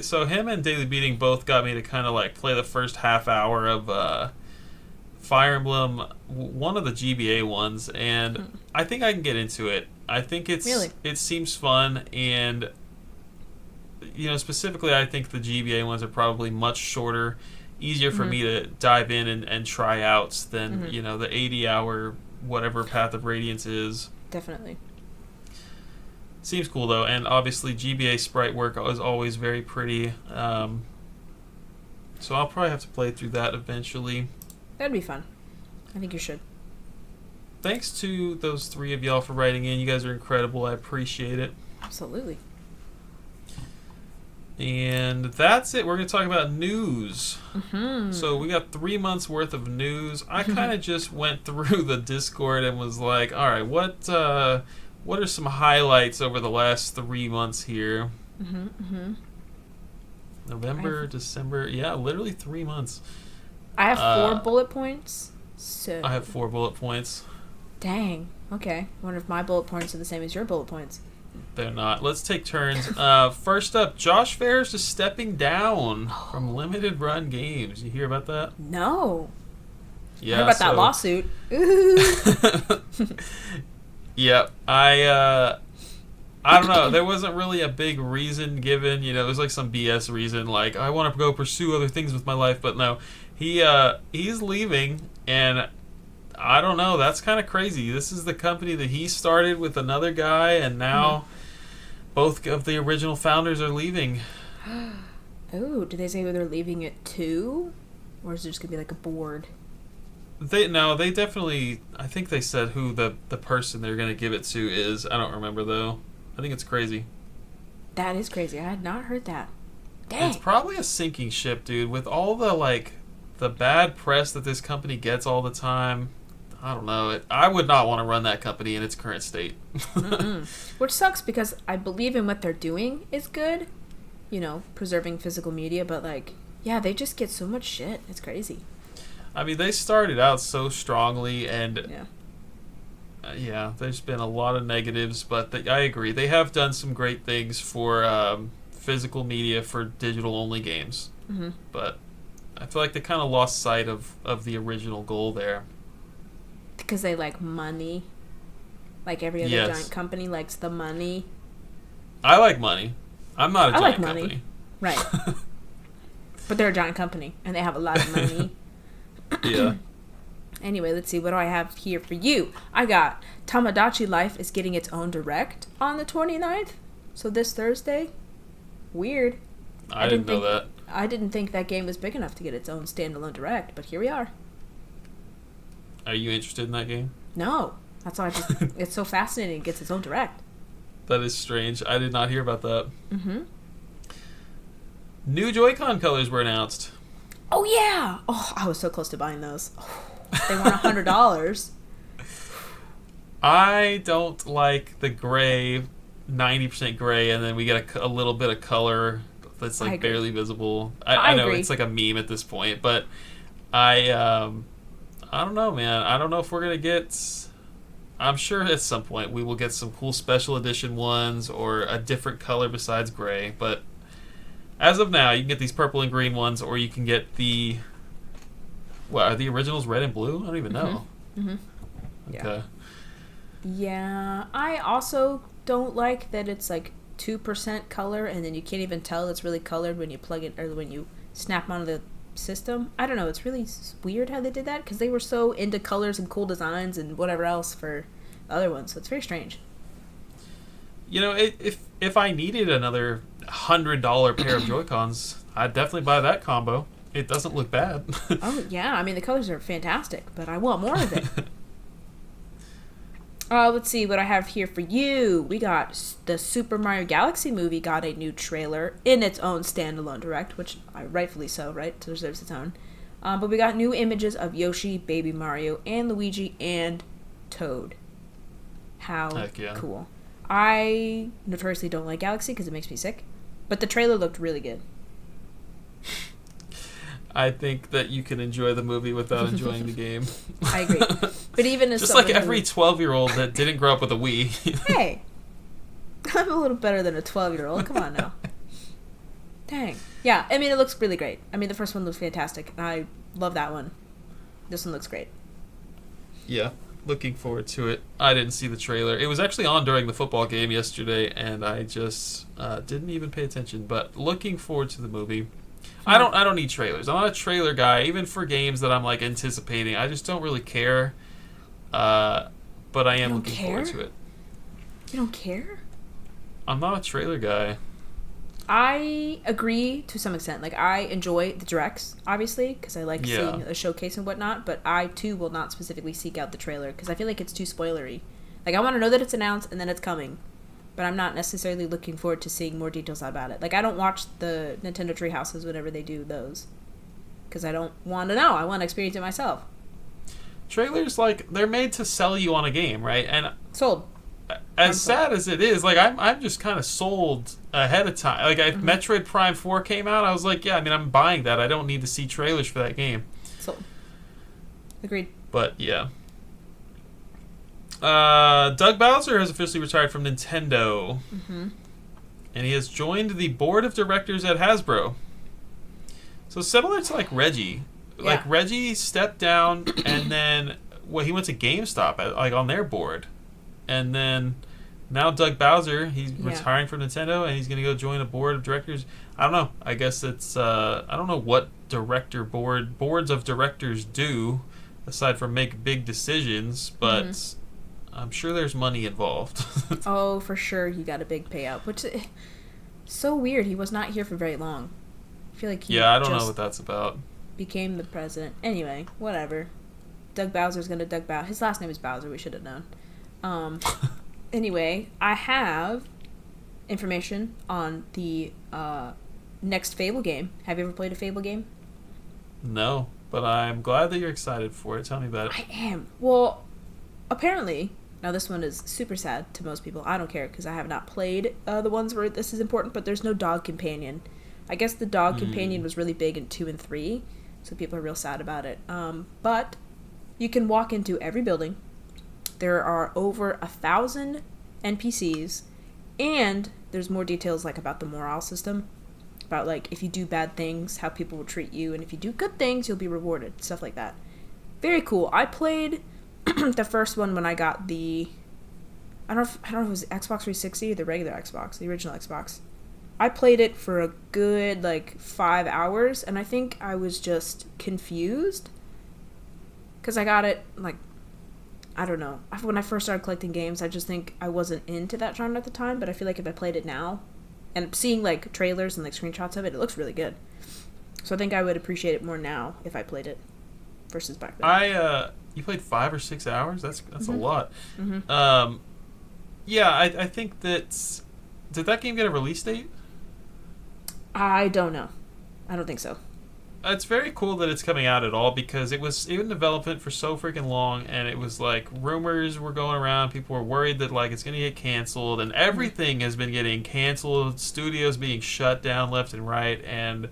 So him and Daily Beating both got me to kind of like play the first half hour of Fire Emblem, one of the GBA ones, and I think I can get into it. I think it seems fun, and specifically I think the GBA ones are probably much shorter, easier for me to dive in and try out than the 80-hour whatever Path of Radiance is. Definitely. Seems cool though, and obviously GBA sprite work is always very pretty. So I'll probably have to play through that eventually. That'd be fun. I think you should. Thanks to those 3 of y'all for writing in. You guys are incredible. I appreciate it. Absolutely. And that's it. We're going to talk about news. So we got 3 months worth of news. I kind of just went through the Discord and was like, all right, what are some highlights over the last 3 months here? November, December. Yeah, literally 3 months. I have 4 bullet points. So I have 4 bullet points. Dang. Okay. I wonder if my bullet points are the same as your bullet points. They're not. Let's take turns. First up, Josh Ferris is stepping down from Limited Run Games. You hear about that? No. Yeah. I heard about that lawsuit. Ooh. Yeah. I don't know. There wasn't really a big reason given. It was like some BS reason, like I want to go pursue other things with my life. But no, he's leaving, and I don't know. That's kind of crazy. This is the company that he started with another guy, and now both of the original founders are leaving. Oh, did they say who they're leaving it to? Or is it just going to be like a board? They definitely, I think they said who the person they're going to give it to is. I don't remember, though. I think it's crazy. That is crazy. I had not heard that. Dang. It's probably a sinking ship, dude. With all the bad press that this company gets all the time, I don't know. I would not want to run that company in its current state. Which sucks because I believe in what they're doing is good. You know, preserving physical media, but like, yeah, they just get so much shit. It's crazy. I mean, they started out so strongly, and yeah, there's been a lot of negatives, but I agree. They have done some great things for physical media for digital-only games. Mm-hmm. But I feel like they kind of lost sight of the original goal there. Because they like money. Like every other giant company likes the money. I like money. I'm not a giant like money. company. Right. But they're a giant company, and they have a lot of money. Yeah. Anyway, let's see. What do I have here for you? I got Tamagotchi Life is getting its own direct on the 29th. So this Thursday. Weird. I didn't know that. I didn't think that game was big enough to get its own standalone direct, but here we are. Are you interested in that game? No. That's why it's so fascinating it gets its own direct. That is strange. I did not hear about that. Mm-hmm. New Joy-Con colors were announced. Oh, yeah! Oh, I was so close to buying those. Oh, they were $100. I don't like the gray, 90% gray, and then we get a little bit of color that's like barely visible. I know agree. It's like a meme at this point, but I don't know, man. I don't know if we're going to get... I'm sure at some point we will get some cool special edition ones or a different color besides gray, but as of now, you can get these purple and green ones, or you can get the... What, are the originals red and blue? I don't even know. Mm-hmm. Okay. Yeah, I also don't like that it's like 2% color, and then you can't even tell it's really colored when you plug it, or when you snap onto the system. I don't know, it's really weird how they did that, because they were so into colors and cool designs and whatever else for the other ones, so it's very strange. You know, if I needed another $100 pair of Joy-Cons, I'd definitely buy that combo. It doesn't look bad. Oh yeah, I mean the colors are fantastic, but I want more of it. Let's see what I have here for you. We got the Super Mario Galaxy movie got a new trailer in its own standalone direct, which rightfully so, right? It deserves its own. But we got new images of Yoshi, Baby Mario, and Luigi, and Toad. How cool. I notoriously don't like Galaxy because it makes me sick, but the trailer looked really good. I think that you can enjoy the movie without enjoying the game. I agree. But even as just like every 12-year-old that didn't grow up with a Wii. Hey, I'm a little better than a 12-year-old. Come on now. Dang. Yeah, I mean, it looks really great. I mean, the first one looks fantastic. I love that one. This one looks great. Yeah, looking forward to it. I didn't see the trailer. It was actually on during the football game yesterday, and I just didn't even pay attention. But looking forward to the movie. I don't need trailers. I'm not a trailer guy, even for games that I'm like anticipating. I just don't really care. But I am looking forward to it. You don't care? I'm not a trailer guy. I agree to some extent. Like, I enjoy the directs, obviously, because I like seeing a showcase and whatnot, but I, too, will not specifically seek out the trailer, because I feel like it's too spoilery. Like, I want to know that it's announced and then it's coming, but I'm not necessarily looking forward to seeing more details about it. Like, I don't watch the Nintendo Treehouses whenever they do those, because I don't want to know. I want to experience it myself. Trailers, like, they're made to sell you on a game, right? And sold. As sad as it is, like, I'm just kind of sold ahead of time. Like, Metroid Prime 4 came out, I was like, yeah, I mean, I'm buying that. I don't need to see trailers for that game. Sold. Agreed. But, yeah. Doug Bowser has officially retired from Nintendo. Mm-hmm. And he has joined the board of directors at Hasbro. So, similar to, like, Reggie. Like, Reggie stepped down, and then, he went to GameStop, like, on their board. And then now Doug Bowser, he's retiring from Nintendo, and he's going to go join a board of directors. I don't know. I guess it's, I don't know what boards of directors do, aside from make big decisions, but I'm sure there's money involved. Oh, for sure he got a big payout, which is so weird. He was not here for very long. I feel like I don't know what that's about. became the president. Anyway, whatever. Doug Bowser's gonna Doug Bowser. His last name is Bowser. We should have known. Anyway, I have information on the next Fable game. Have you ever played a Fable game? No, but I'm glad that you're excited for it. Tell me about it. I am. Well, apparently, now this one is super sad to most people. I don't care because I have not played the ones where this is important, but there's no dog companion. I guess the dog companion was really big in 2 and 3, so people are real sad about it. But you can walk into every building. There are over 1,000 NPCs, and there's more details like about the morale system, about like if you do bad things, how people will treat you, and if you do good things, you'll be rewarded, stuff like that. Very cool. I played the first one when I got the I don't know if it was Xbox 360 or the regular Xbox, the original Xbox. I played it for a good like 5 hours, and I think I was just confused because I got it like, I don't know. When I first started collecting games, I just think I wasn't into that genre at the time, but I feel like if I played it now, and seeing like trailers and like screenshots of it, it looks really good. So I think I would appreciate it more now if I played it versus back then. You played 5 or 6 hours? That's a lot. Mm-hmm. Yeah, I think that... Did that game get a release date? I don't know. I don't think so. It's very cool that it's coming out at all because it was in development for so freaking long, and it was like rumors were going around. People were worried that like it's going to get canceled, and everything has been getting canceled. Studios being shut down left and right, and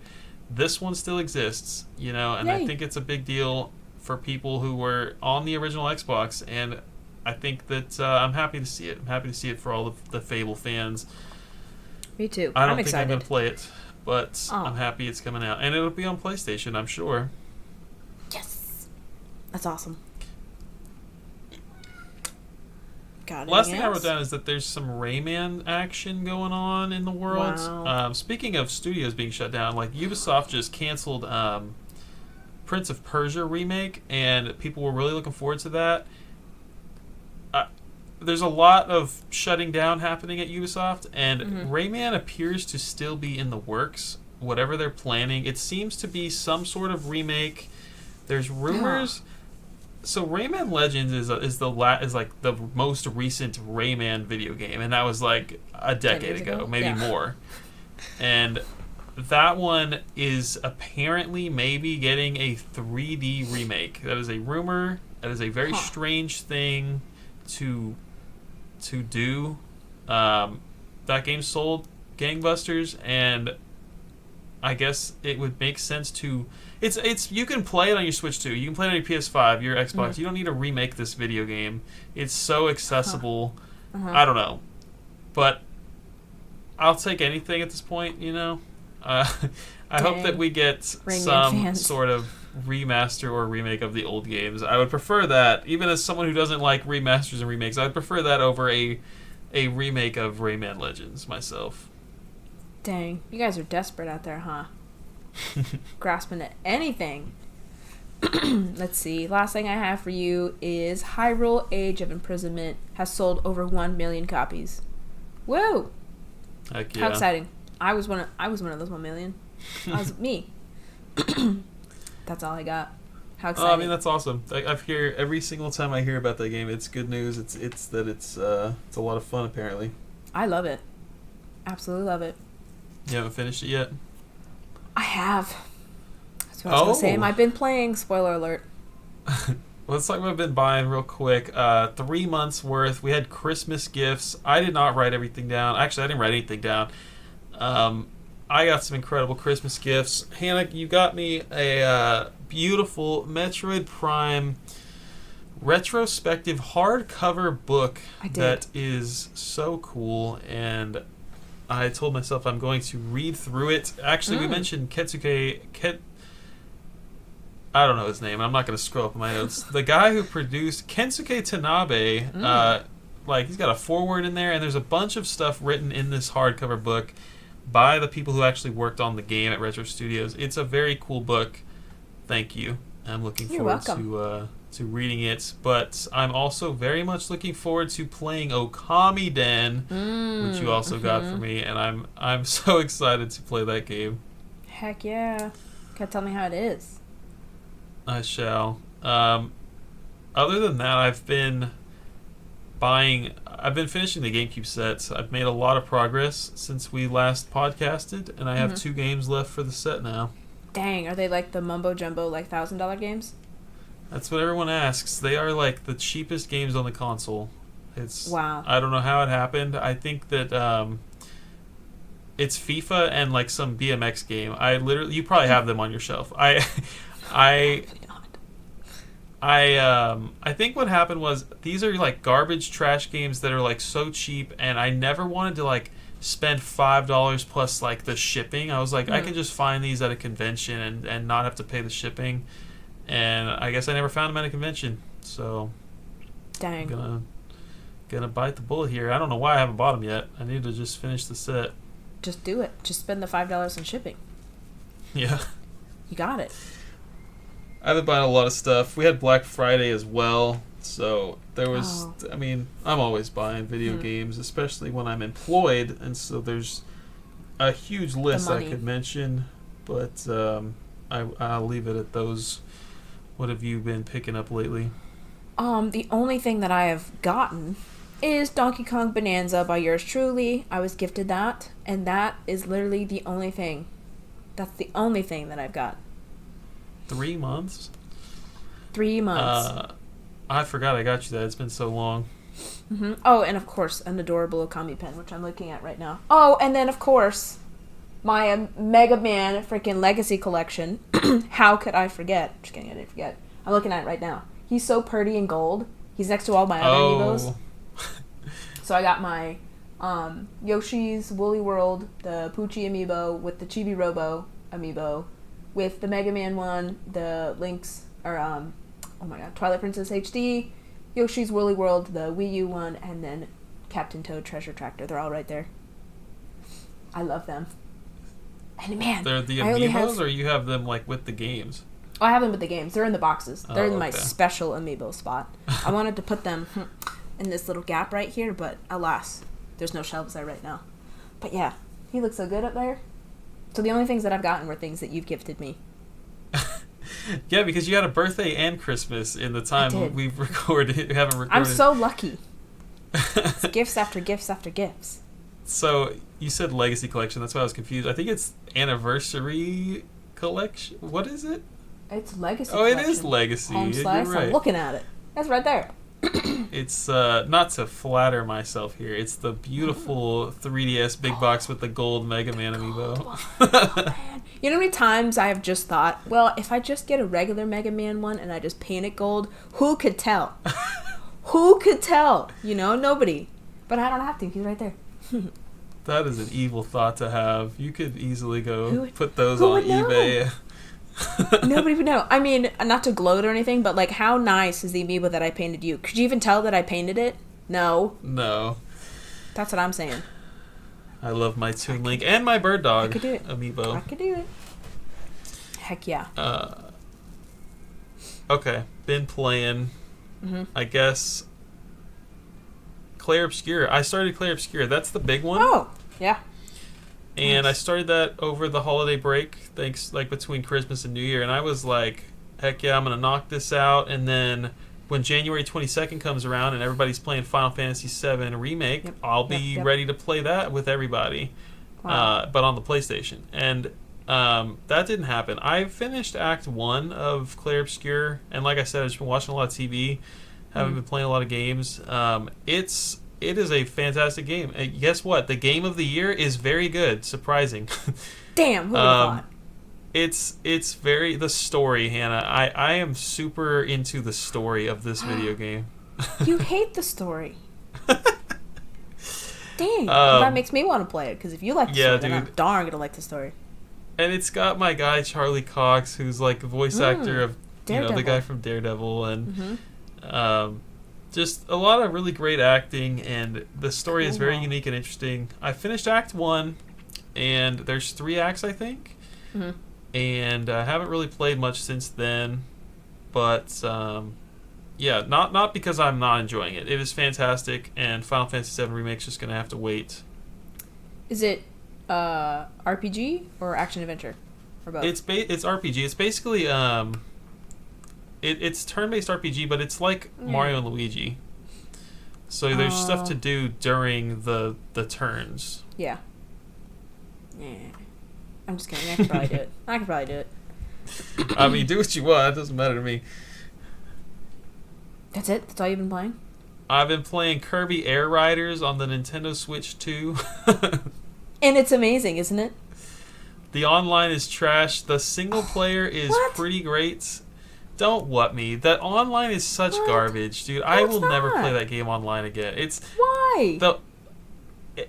this one still exists, you know. And Yay. I think it's a big deal for people who were on the original Xbox, and I think that I'm happy to see it. I'm happy to see it for all the Fable fans. Me too. I don't I'm think excited. I'm going to play it, but I'm happy it's coming out. And it'll be on PlayStation, I'm sure. Yes. That's awesome. Got Last anything thing I else? wrote down is that there's some Rayman action going on in the world. Wow. Speaking of studios being shut down, like Ubisoft just canceled Prince of Persia remake, and people were really looking forward to that. There's a lot of shutting down happening at Ubisoft, and Rayman appears to still be in the works. Whatever they're planning, it seems to be some sort of remake. There's rumors. So Rayman Legends is like the most recent Rayman video game, and that was like a decade ago, maybe more. And that one is apparently maybe getting a 3D remake. That is a rumor. That is a very strange thing to do. That game sold gangbusters, and I guess it would make sense to... It's you can play it on your Switch too. You can play it on your PS5, your Xbox. You don't need to remake this video game. It's so accessible. I don't know. But I'll take anything at this point, you know? I hope that we get some sort of remaster or remake of the old games. I would prefer that, even as someone who doesn't like remasters and remakes, I'd prefer that over a remake of Rayman Legends myself. Dang, you guys are desperate out there, huh? Grasping at anything. Let's see. Last thing I have for you is Hyrule Age of Imprisonment has sold over 1 million copies. Woo! Heck yeah. How exciting. I was one of those 1 million. I was me. That's all I got. How exciting. Oh, I mean, that's awesome. I've hear every single time I hear about that game, it's good news. It's a lot of fun, apparently. I love it. Absolutely love it. You haven't finished it yet? I have. That's what I was going to say. I've been playing. Spoiler alert. Let's talk about what I've been buying real quick. 3 months worth. We had Christmas gifts. I did not write everything down. Actually, I didn't write anything down. I got some incredible Christmas gifts. Hannah, you got me a beautiful Metroid Prime retrospective hardcover book that is so cool, and I told myself I'm going to read through it. Actually, we mentioned I don't know his name. I'm not going to scroll up in my notes. The guy who produced Kensuke Tanabe, he's got a foreword in there, and there's a bunch of stuff written in this hardcover book by the people who actually worked on the game at Retro Studios. It's a very cool book. Thank you. I'm looking forward to reading it, but I'm also very much looking forward to playing Okami Den, which you also got for me, and I'm so excited to play that game. Heck yeah. Can you tell me how it is? I shall. Other than that, I've been finishing the GameCube sets. I've made a lot of progress since we last podcasted, and I have 2 games left for the set now. Dang, are they like the mumbo jumbo, like $1,000 games? That's what everyone asks. They are like the cheapest games on the console. Wow. I don't know how it happened. I think that it's FIFA and like some BMX game. You probably have them on your shelf. I think what happened was these are like garbage trash games that are like so cheap, and I never wanted to like spend $5 plus like the shipping. I was like, I can just find these at a convention and not have to pay the shipping. And I guess I never found them at a convention, so dang. I'm gonna bite the bullet here. I don't know why I haven't bought them yet. I need to just finish the set. Just do it. Just spend the $5 on shipping. Yeah. You got it. I've been buying a lot of stuff. We had Black Friday as well, so there was... I mean, I'm always buying video games, especially when I'm employed, and so there's a huge list I could mention, but I'll leave it at those. What have you been picking up lately? The only thing that I have gotten is Donkey Kong Bonanza by yours truly. I was gifted that, and that is literally the only thing. That's the only thing that I've got. 3 months? 3 months. I forgot I got you that. It's been so long. Mm-hmm. Oh, and of course, an adorable Okami pen, which I'm looking at right now. Oh, and then of course, my Mega Man freaking Legacy Collection. How could I forget? Just kidding, I didn't forget. I'm looking at it right now. He's so pretty and gold. He's next to all my other amiibos. So I got my Yoshi's Woolly World, the Poochie amiibo with the Chibi Robo amiibo, with the Mega Man one, the Link's, or oh my god, Twilight Princess HD, Yoshi's Woolly World, the Wii U one, and then Captain Toad Treasure Tractor. They're all right there. I love them. And man, they're the amiibos, or you have them like with the games? Oh, I have them with the games. They're in the boxes. They're in my okay. special amiibo spot. I wanted to put them in this little gap right here, but alas, there's no shelves there right now. But yeah, he looks so good up there. So the only things that I've gotten were things that you've gifted me. Yeah, because you had a birthday and Christmas in the time we haven't recorded. I'm so lucky. It's gifts after gifts after gifts. So you said Legacy Collection. That's why I was confused. I think it's Anniversary Collection. What is it? It's Legacy Collection. Collection. It is Legacy. Home slice. You're right. I'm looking at it. That's right there. It's not to flatter myself here. It's the beautiful 3DS big box with the gold Mega Man amiibo. Oh, man. You know how many times I have just thought, well, if I just get a regular Mega Man one and I just paint it gold, who could tell? Who could tell? You know, nobody. But I don't have to. He's right there. That is an evil thought to have. You could easily go put those who on would know? eBay. Nobody would know. I mean, not to gloat or anything, but like, how nice is the amiibo that I painted you? Could you even tell that I painted it? No. No. That's what I'm saying. I love my Toon Link and my Bird Dog amiibo. I could do it. Heck yeah. Okay. Been playing, I guess, Clair Obscur. I started Clair Obscur. That's the big one. Oh, yeah. And nice. I started that over the holiday break, thanks, like between Christmas and New Year. And I was like, heck yeah, I'm going to knock this out. And then when January 22nd comes around and everybody's playing Final Fantasy VII Remake, I'll be ready to play that with everybody, but on the PlayStation. And that didn't happen. I finished Act 1 of Clair Obscur, and like I said, I've just been watching a lot of TV, haven't been playing a lot of games. It is a fantastic game. And guess what? The game of the year is very good. Surprising. Damn, who would have thought? It's very... The story, Hannah. I am super into the story of this video game. You hate the story. Dang. That makes me want to play it, because if you like the story, then I'm darn going to like the story. And it's got my guy, Charlie Cox, who's like the voice actor of, the guy from Daredevil. And just a lot of really great acting, and the story is very unique and interesting. I finished Act 1, and there's 3 acts, I think. And I haven't really played much since then. But, not because I'm not enjoying it. It is fantastic, and Final Fantasy VII Remake's just going to have to wait. Is it RPG or action-adventure? Or both? It's RPG. It's basically... it's turn-based RPG, but it's like Mario and Luigi. So there's stuff to do during the turns. Yeah. Yeah. I'm just kidding. I could probably do it. I mean, do what you want. It doesn't matter to me. That's it? That's all you've been playing? I've been playing Kirby Air Riders on the Nintendo Switch 2. And it's amazing, isn't it? The online is trash. The single player is pretty great. Don't what me. The online is such garbage, dude. I will never play that game online again. Why?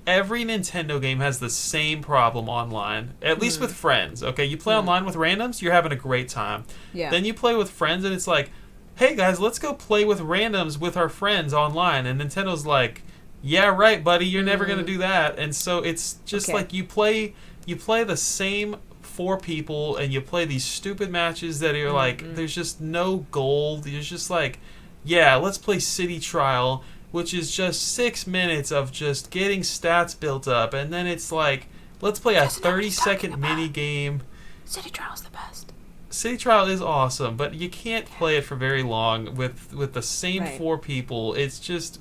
Every Nintendo game has the same problem online, at least with friends. Okay, you play online with randoms, you're having a great time. Yeah. Then you play with friends, and it's like, hey guys, let's go play with randoms with our friends online. And Nintendo's like, yeah, right, buddy, you're never gonna do that. And so it's just like you play the same 4 people, and you play these stupid matches that are like, there's just no gold. There's just like, yeah, let's play City Trial, which is just 6 minutes of just getting stats built up, and then it's like, let's play a 30-second mini game. City Trial's the best. City Trial is awesome, but you can't play it for very long with the same 4 people. It's just,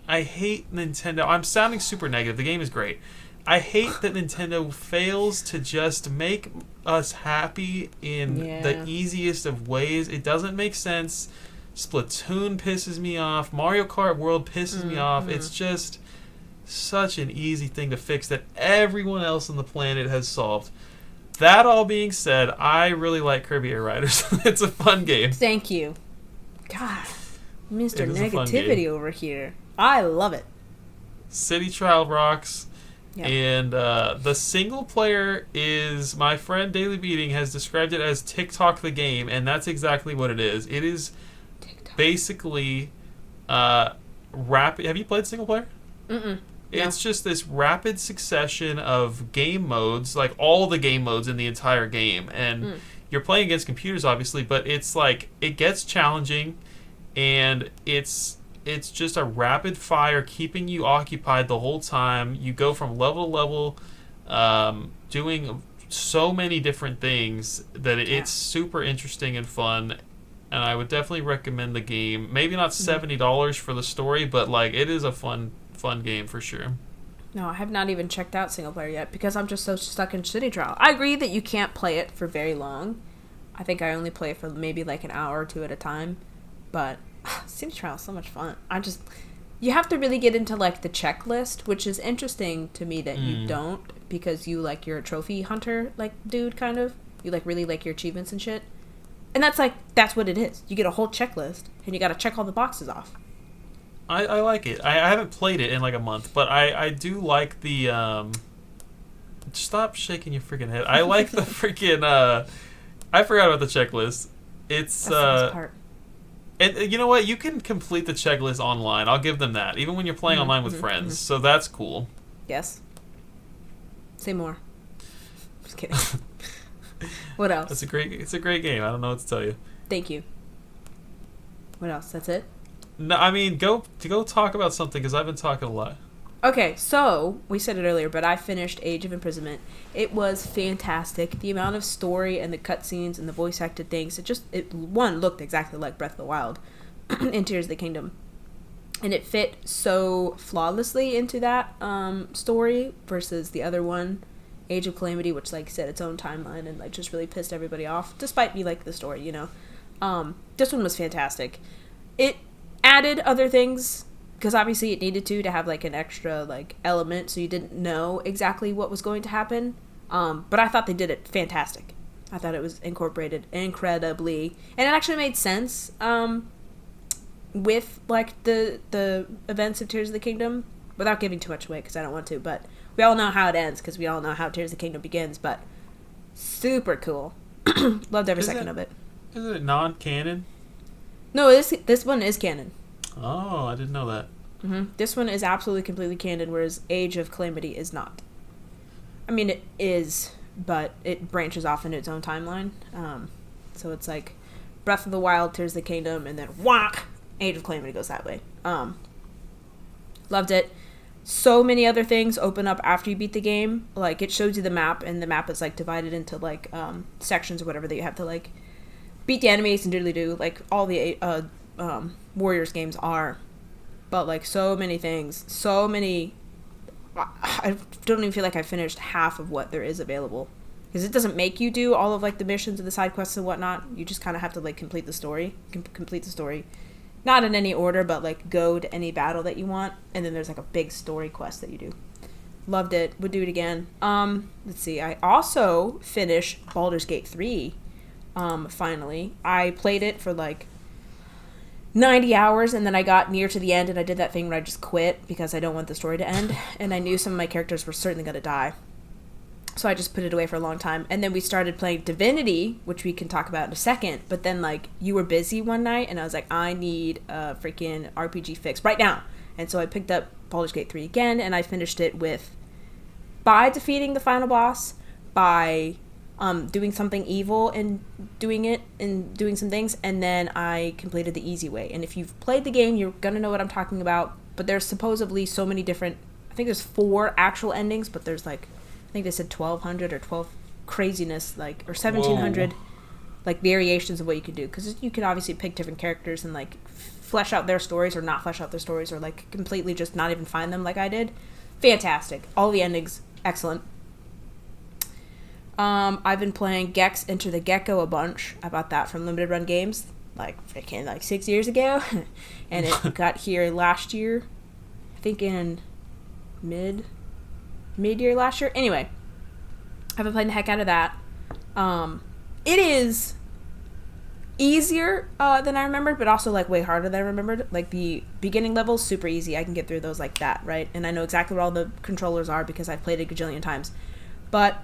I hate Nintendo. I'm sounding super negative. The game is great. I hate that Nintendo fails to just make us happy in the easiest of ways. It doesn't make sense. Splatoon pisses me off. Mario Kart World pisses me off. It's just such an easy thing to fix that everyone else on the planet has solved. That all being said, I really like Kirby Air Riders. It's a fun game. Thank you. God, Mr. Negativity over here. I love it. City Trial rocks. Yep. And the single player is, my friend Daily Beating has described it as TikTok the game, and that's exactly what it is. It is basically rapid. Have you played single player? Mm-mm. It's just this rapid succession of game modes, like all the game modes in the entire game. And you're playing against computers, obviously, but it's like, it gets challenging, and it's just a rapid fire, keeping you occupied the whole time. You go from level to level, doing so many different things that it's super interesting and fun. And I would definitely recommend the game. Maybe not $70 for the story, but like, it is a fun game for sure. No, I have not even checked out single player yet because I'm just so stuck in City Trial. I agree that you can't play it for very long. I think I only play it for maybe like an hour or 2 at a time. But City Trial is so much fun. You have to really get into like the checklist, which is interesting to me that you don't, because you're a trophy hunter like dude kind of. You like really like your achievements and shit. And that's what it is. You get a whole checklist and you got to check all the boxes off. I like it. I haven't played it in like a month, but I do like the stop shaking your freaking head. I like the freaking I forgot about the checklist. It's That's the best part. And you know what? You can complete the checklist online. I'll give them that, even when you're playing online with friends. So that's cool. Yes. Say more. Just kidding. What else? It's a great game. I don't know what to tell you. Thank you. What else? That's it? No, I mean, go talk about something, because I've been talking a lot. Okay, so, we said it earlier, but I finished Age of Imprisonment. It was fantastic. The amount of story and the cutscenes and the voice acted things, it looked exactly like Breath of the Wild in Tears of the Kingdom. And it fit so flawlessly into that story versus the other one, Age of Calamity, which like set its own timeline and like just really pissed everybody off, despite me like the story, you know. This one was fantastic. It added other things because obviously it needed to have like an extra like element, so you didn't know exactly what was going to happen. But I thought they did it fantastic. I thought it was incorporated incredibly, and it actually made sense with like the events of Tears of the Kingdom, without giving too much away because I don't want to. But we all know how it ends because we all know how Tears of the Kingdom begins. But super cool. Loved every second of it. Isn't it non-canon? No, this one is canon. Oh, I didn't know that. Mm-hmm. This one is absolutely completely canon, whereas Age of Calamity is not. I mean, it is, but it branches off into its own timeline. So it's like Breath of the Wild, Tears of the Kingdom, and then whack, Age of Calamity goes that way. Loved it. So many other things open up after you beat the game. Like, it shows you the map, and the map is like divided into like sections or whatever that you have to like beat the enemies and diddly do, like all the Warriors games are. But like so many things, so many. I don't even feel like I finished half of what there is available, because it doesn't make you do all of like the missions and the side quests and whatnot. You just kind of have to like complete the story, not in any order, but like go to any battle that you want, and then there's like a big story quest that you do. Loved it. Would do it again. Let's see. I also finished Baldur's Gate 3. Finally, I played it for like 90 hours, and then I got near to the end, and I did that thing where I just quit because I don't want the story to end, and I knew some of my characters were certainly going to die. So I just put it away for a long time. And then we started playing Divinity, which we can talk about in a second, but then like you were busy one night, and I was like, I need a freaking RPG fix right now. And so I picked up Baldur's Gate 3 again, and I finished it by defeating the final boss, by doing something evil and doing some things, and then I completed the easy way. And if you've played the game, you're gonna know what I'm talking about. But there's supposedly so many different, I think there's 4 actual endings, but there's like, I think they said 1,200 or 12 craziness, like, or 1,700 like variations of what you could do, because you can obviously pick different characters and like flesh out their stories or not flesh out their stories, or like completely just not even find them like I did. Fantastic. All the endings excellent. I've been playing Gex Enter the Gecko a bunch. I bought that from Limited Run Games like 6 years ago, and it got here last year, I think in mid-year last year. Anyway, I've been playing the heck out of that. It is easier than I remembered, but also like way harder than I remembered. Like the beginning levels, super easy. I can get through those like that, right? And I know exactly what all the controllers are because I've played it a gajillion times. But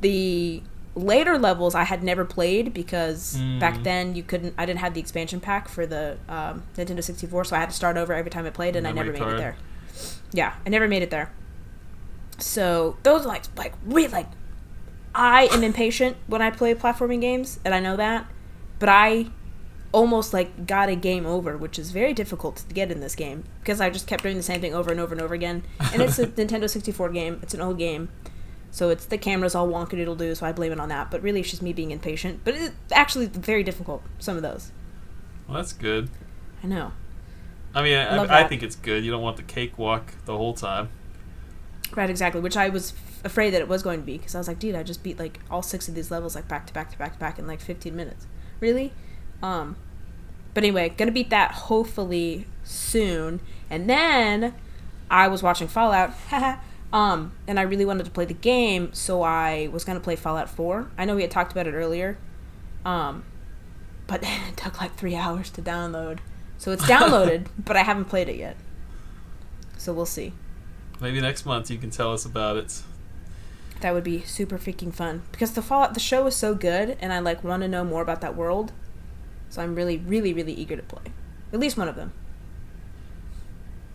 the later levels I had never played because back then I didn't have the expansion pack for the Nintendo 64, so I had to start over every time I played, and I never made it there. Yeah, I never made it there. So those like really like, I am impatient when I play platforming games, and I know that, but I almost like got a game over, which is very difficult to get in this game because I just kept doing the same thing over and over and over again. And it's a Nintendo 64 game. It's an old game. So it's the camera's all wonkadoodle-doo, so I blame it on that. But really, it's just me being impatient. But it's actually very difficult, some of those. Well, that's good. I know. I mean, I think it's good. You don't want the cakewalk the whole time. Right, exactly. Which I was afraid that it was going to be. Because I was like, dude, I just beat like all 6 of these levels like back to back to back to back in like 15 minutes. Really? But anyway, gonna beat that hopefully soon. And then I was watching Fallout. And I really wanted to play the game, so I was going to play Fallout 4. I know we had talked about it earlier, but it took like 3 hours to download. So it's downloaded, but I haven't played it yet. So we'll see. Maybe next month you can tell us about it. That would be super freaking fun. Because the show is so good, and I like want to know more about that world. So I'm really, really, really eager to play. At least one of them.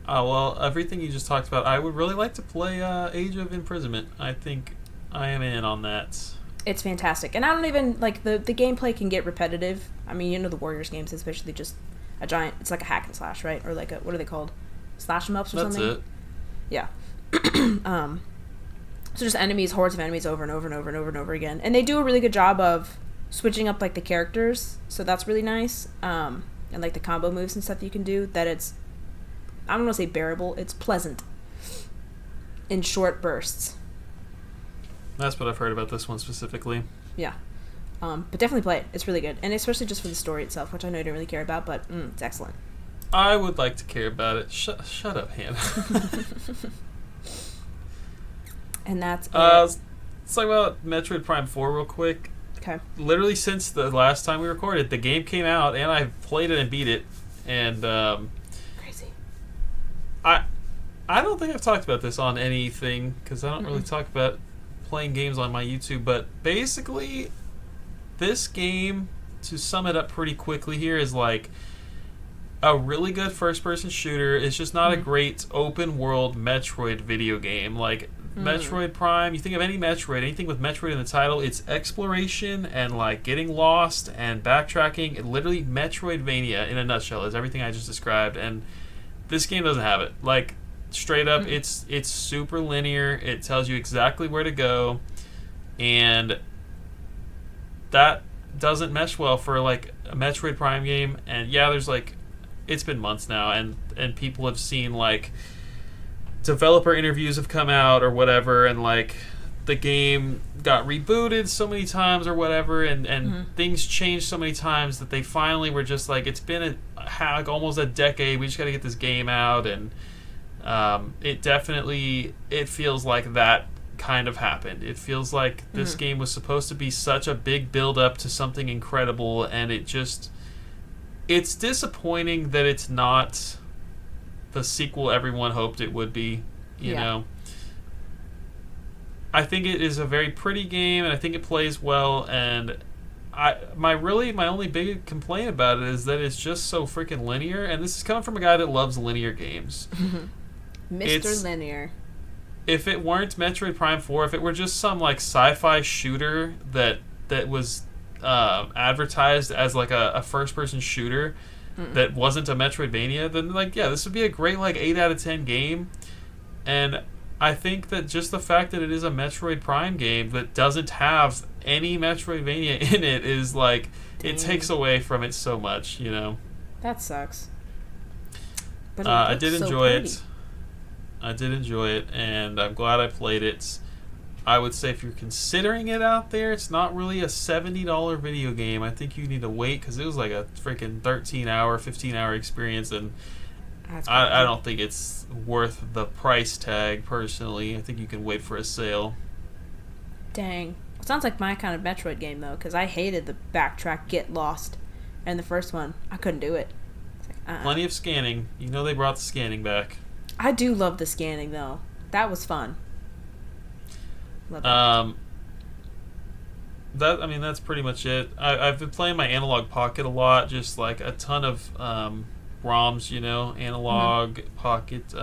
Oh, well, everything you just talked about, I would really like to play Age of Imprisonment. I think I am in on that. It's fantastic. And I don't even, like, the gameplay can get repetitive. I mean, you know the Warriors games, it's basically just a giant, it's like a hack and slash, right? Or like a, what are they called? Slash 'em ups or something? That's it. Yeah. So just enemies, hordes of enemies over and over and over and over and over again. And they do a really good job of switching up, like, the characters. So that's really nice. And, like, the combo moves and stuff you can do, that it's, I don't want to say bearable, it's pleasant in short bursts. That's what I've heard about this one specifically. Yeah. But definitely play it. It's really good. And especially just for the story itself, which I know you don't really care about, but it's excellent. I would like to care about it. Shut up, Hannah. And that's it. Let's talk about Metroid Prime 4 real quick. Okay. Literally since the last time we recorded, the game came out, and I played it and beat it. And crazy. I don't think I've talked about this on anything, because I don't really talk about playing games on my YouTube, but basically this game, to sum it up pretty quickly here, is like a really good first-person shooter. It's just not a great open-world Metroid video game. Like Metroid Prime, you think of any Metroid, anything with Metroid in the title, it's exploration and like getting lost and backtracking. Literally Metroidvania in a nutshell is everything I just described, and this game doesn't have it. Like, straight up, it's super linear. It tells you exactly where to go, and that doesn't mesh well for like a Metroid Prime game. And yeah, there's like, it's been months now, and people have seen like developer interviews have come out or whatever, and like the game got rebooted so many times or whatever, and things changed so many times that they finally were just like, it's been like almost a decade, we just got to get this game out. And it feels like that kind of happened. It feels like this game was supposed to be such a big build up to something incredible, and it's disappointing that it's not the sequel everyone hoped it would be, you know. I think it is a very pretty game, and I think it plays well, and my only big complaint about it is that it's just so freaking linear, and this is coming from a guy that loves linear games. Mr. Linear. If it weren't Metroid Prime 4, if it were just some like sci-fi shooter that was advertised as like a first-person shooter that wasn't a Metroidvania, then like, yeah, this would be a great like 8 out of 10 game. And I think that just the fact that it is a Metroid Prime game that doesn't have any Metroidvania in it is like, it takes away from it so much, you know. That sucks. But I did enjoy it. I did enjoy it, and I'm glad I played it. I would say if you're considering it out there, it's not really a $70 video game. I think you need to wait, because it was like a freaking 13-hour, 15-hour experience, and I don't think it's worth the price tag, personally. I think you can wait for a sale. Dang. It sounds like my kind of Metroid game, though, because I hated the backtrack, get lost. And the first one, I couldn't do it. Like, Plenty of scanning. You know they brought the scanning back. I do love the scanning, though. That was fun. Love that's pretty much it. I've been playing my Analog Pocket a lot, just like a ton of ROMs, you know, Analog Pocket,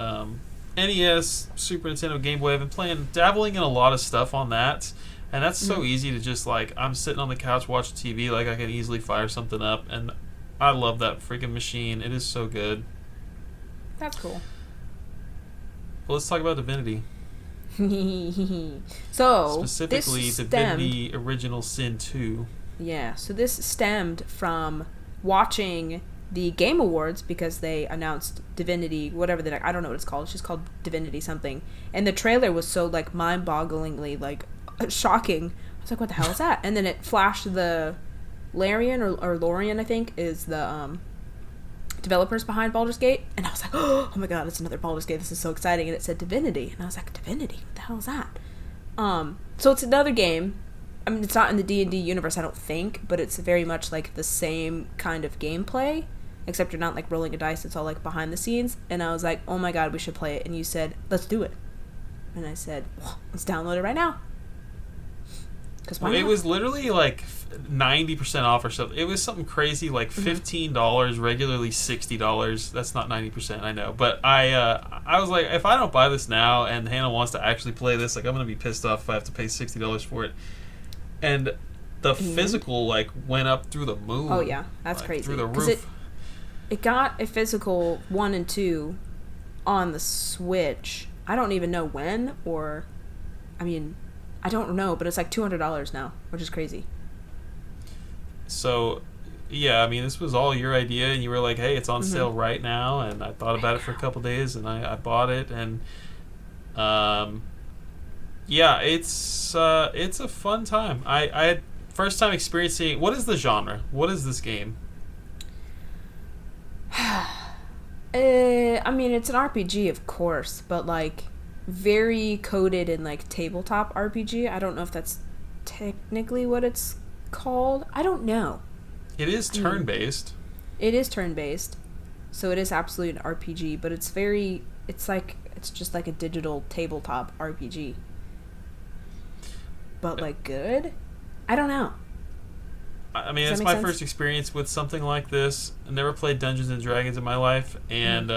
NES, Super Nintendo, Game Boy. I've been dabbling in a lot of stuff on that, and that's so easy to just like, I'm sitting on the couch watching TV, like I can easily fire something up, and I love that freaking machine. It is so good. That's cool. Well, let's talk about Divinity. So, specifically Divinity Original Sin 2. Yeah, so this stemmed from watching the Game Awards, because they announced Divinity, whatever I don't know what it's called. It's just called Divinity something. And the trailer was so like mind-bogglingly like shocking. I was like, what the hell is that? And then it flashed the Larian or Lorian, I think, is the developers behind Baldur's Gate, and I was like, oh my god, it's another Baldur's Gate, this is so exciting. And it said Divinity, and I was like, Divinity, what the hell is that? So it's another game. I mean, it's not in the D&D universe, I don't think, but it's very much like the same kind of gameplay, except you're not like rolling a dice, it's all like behind the scenes. And I was like, oh my god, we should play it. And you said, let's do it. And I said, well, let's download it right now. Well, it was literally like 90% off or something. It was something crazy, like $15, regularly $60. That's not 90%, I know. But I was like, if I don't buy this now and Hannah wants to actually play this, like, I'm going to be pissed off if I have to pay $60 for it. And the physical, like, went up through the moon. Oh, yeah. That's like, crazy. Through the roof. It got a physical 1 and 2 on the Switch. I don't even know when, or... I mean... I don't know, but it's like $200 now, which is crazy. So, yeah, I mean, this was all your idea, and you were like, hey, it's on sale right now, and I thought about it for a couple days, and I bought it, and yeah, it's a fun time. I had first time experiencing... What is the genre? What is this game? I mean, it's an RPG, of course, but like... very coded in like tabletop RPG. I don't know if that's technically what it's called. I don't know. It is turn-based. It is turn-based. So it is absolutely an RPG, but it's just like a digital tabletop RPG. But like good? I don't know. I mean, it's my first experience with something like this. I never played Dungeons and Dragons in my life, and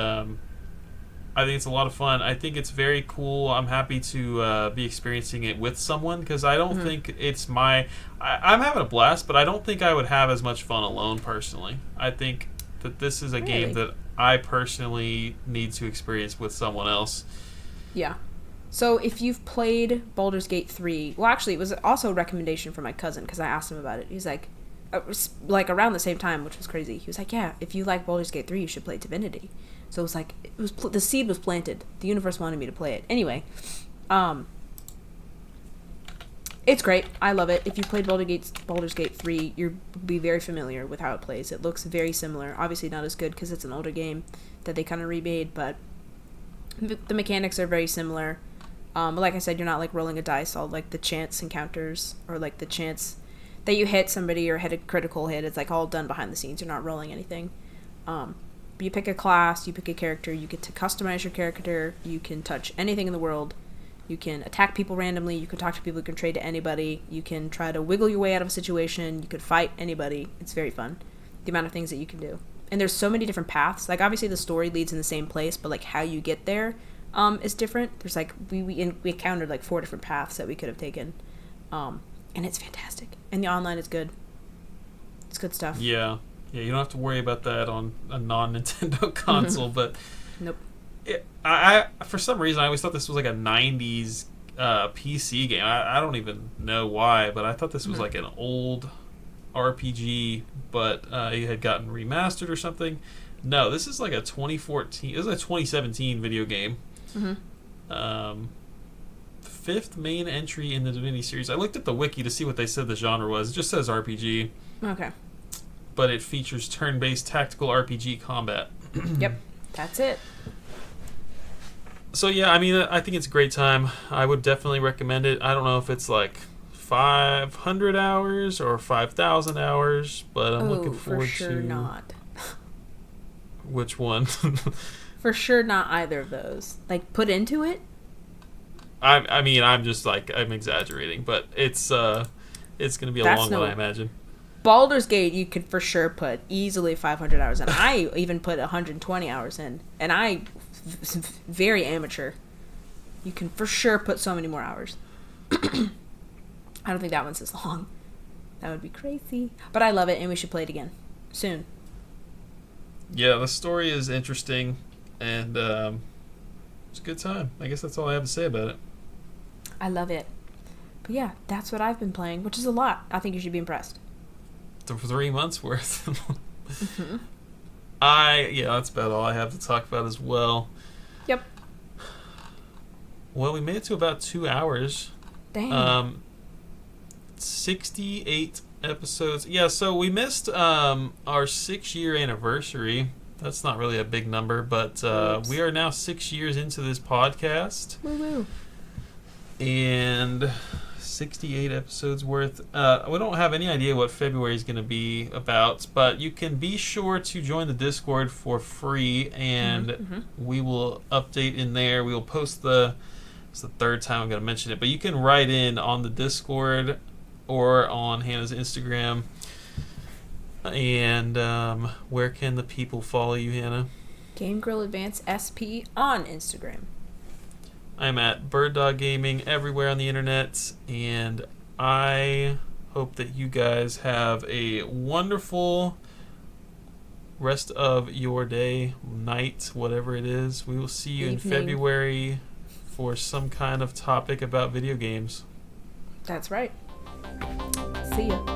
I think it's a lot of fun. I think it's very cool. I'm happy to be experiencing it with someone, because I don't think it's I'm having a blast, but I don't think I would have as much fun alone, personally. I think that this is a game that I personally need to experience with someone else. Yeah. So if you've played Baldur's Gate 3... Well, actually, it was also a recommendation from my cousin, because I asked him about it. He's like, like around the same time, which was crazy. He was like, "Yeah, if you like Baldur's Gate 3, you should play Divinity." So it was like the seed was planted. The universe wanted me to play it. Anyway, it's great. I love it. If you played Baldur's Gate 3, you'll be very familiar with how it plays. It looks very similar. Obviously not as good because it's an older game that they kind of remade, but the mechanics are very similar. But like I said, you're not like rolling a dice. All like the chance encounters or like the chance that you hit somebody or hit a critical hit. It's like all done behind the scenes. You're not rolling anything. You pick a class, you pick a character. You get to customize your character. You can touch anything in the world. You can attack people randomly. You can talk to people. You can trade to anybody. You can try to wiggle your way out of a situation. You could fight anybody. It's very fun. The amount of things that you can do. And there's so many different paths. Like, obviously, the story leads in the same place, but, like, how you get there is different. There's, like, we encountered, like, 4 different paths that we could have taken. And it's fantastic. And the online is good. It's good stuff. Yeah. Yeah, you don't have to worry about that on a non-Nintendo console, but... Nope. I for some reason, I always thought this was like a 90s PC game. I don't even know why, but I thought this was like an old RPG, but it had gotten remastered or something. No, this is like a 2014... This is a 2017 video game. Fifth main entry in the Divinity series. I looked at the wiki to see what they said the genre was. It just says RPG. Okay. But it features turn-based tactical RPG combat. Yep, that's it. So yeah, I mean, I think it's a great time. I would definitely recommend it. I don't know if it's like 500 hours or 5,000 hours, but I'm looking forward for sure to... not. Which one? For sure not either of those. Like, put into it? I mean, I'm just like, I'm exaggerating, but it's going to be a long one, I imagine. Baldur's Gate, you could for sure put easily 500 hours in. I even put 120 hours in, and I very amateur. You can for sure put so many more hours. I don't think that one's as long. That would be crazy. But I love it, and we should play it again soon. Yeah, the story is interesting, and it's a good time. I guess that's all I have to say about it. I love it. But yeah, that's what I've been playing, which is a lot. I think you should be impressed. 3 months worth. That's about all I have to talk about as well. Yep. Well, we made it to about 2 hours. Dang. 68 episodes. Yeah, so we missed our 6-year anniversary. That's not really a big number, but we are now 6 years into this podcast. Woo-woo. And 68 episodes worth. We don't have any idea what February is going to be about, but you can be sure to join the Discord for free, and we will update in there. We will post it's the third time I'm going to mention it, but you can write in on the Discord or on Hannah's Instagram. And where can the people follow you, Hannah? Game Grill Advance SP on Instagram. I'm at Bird Dog Gaming everywhere on the internet, and I hope that you guys have a wonderful rest of your day, night, whatever it is. We will see you in February for some kind of topic about video games. That's right. See ya.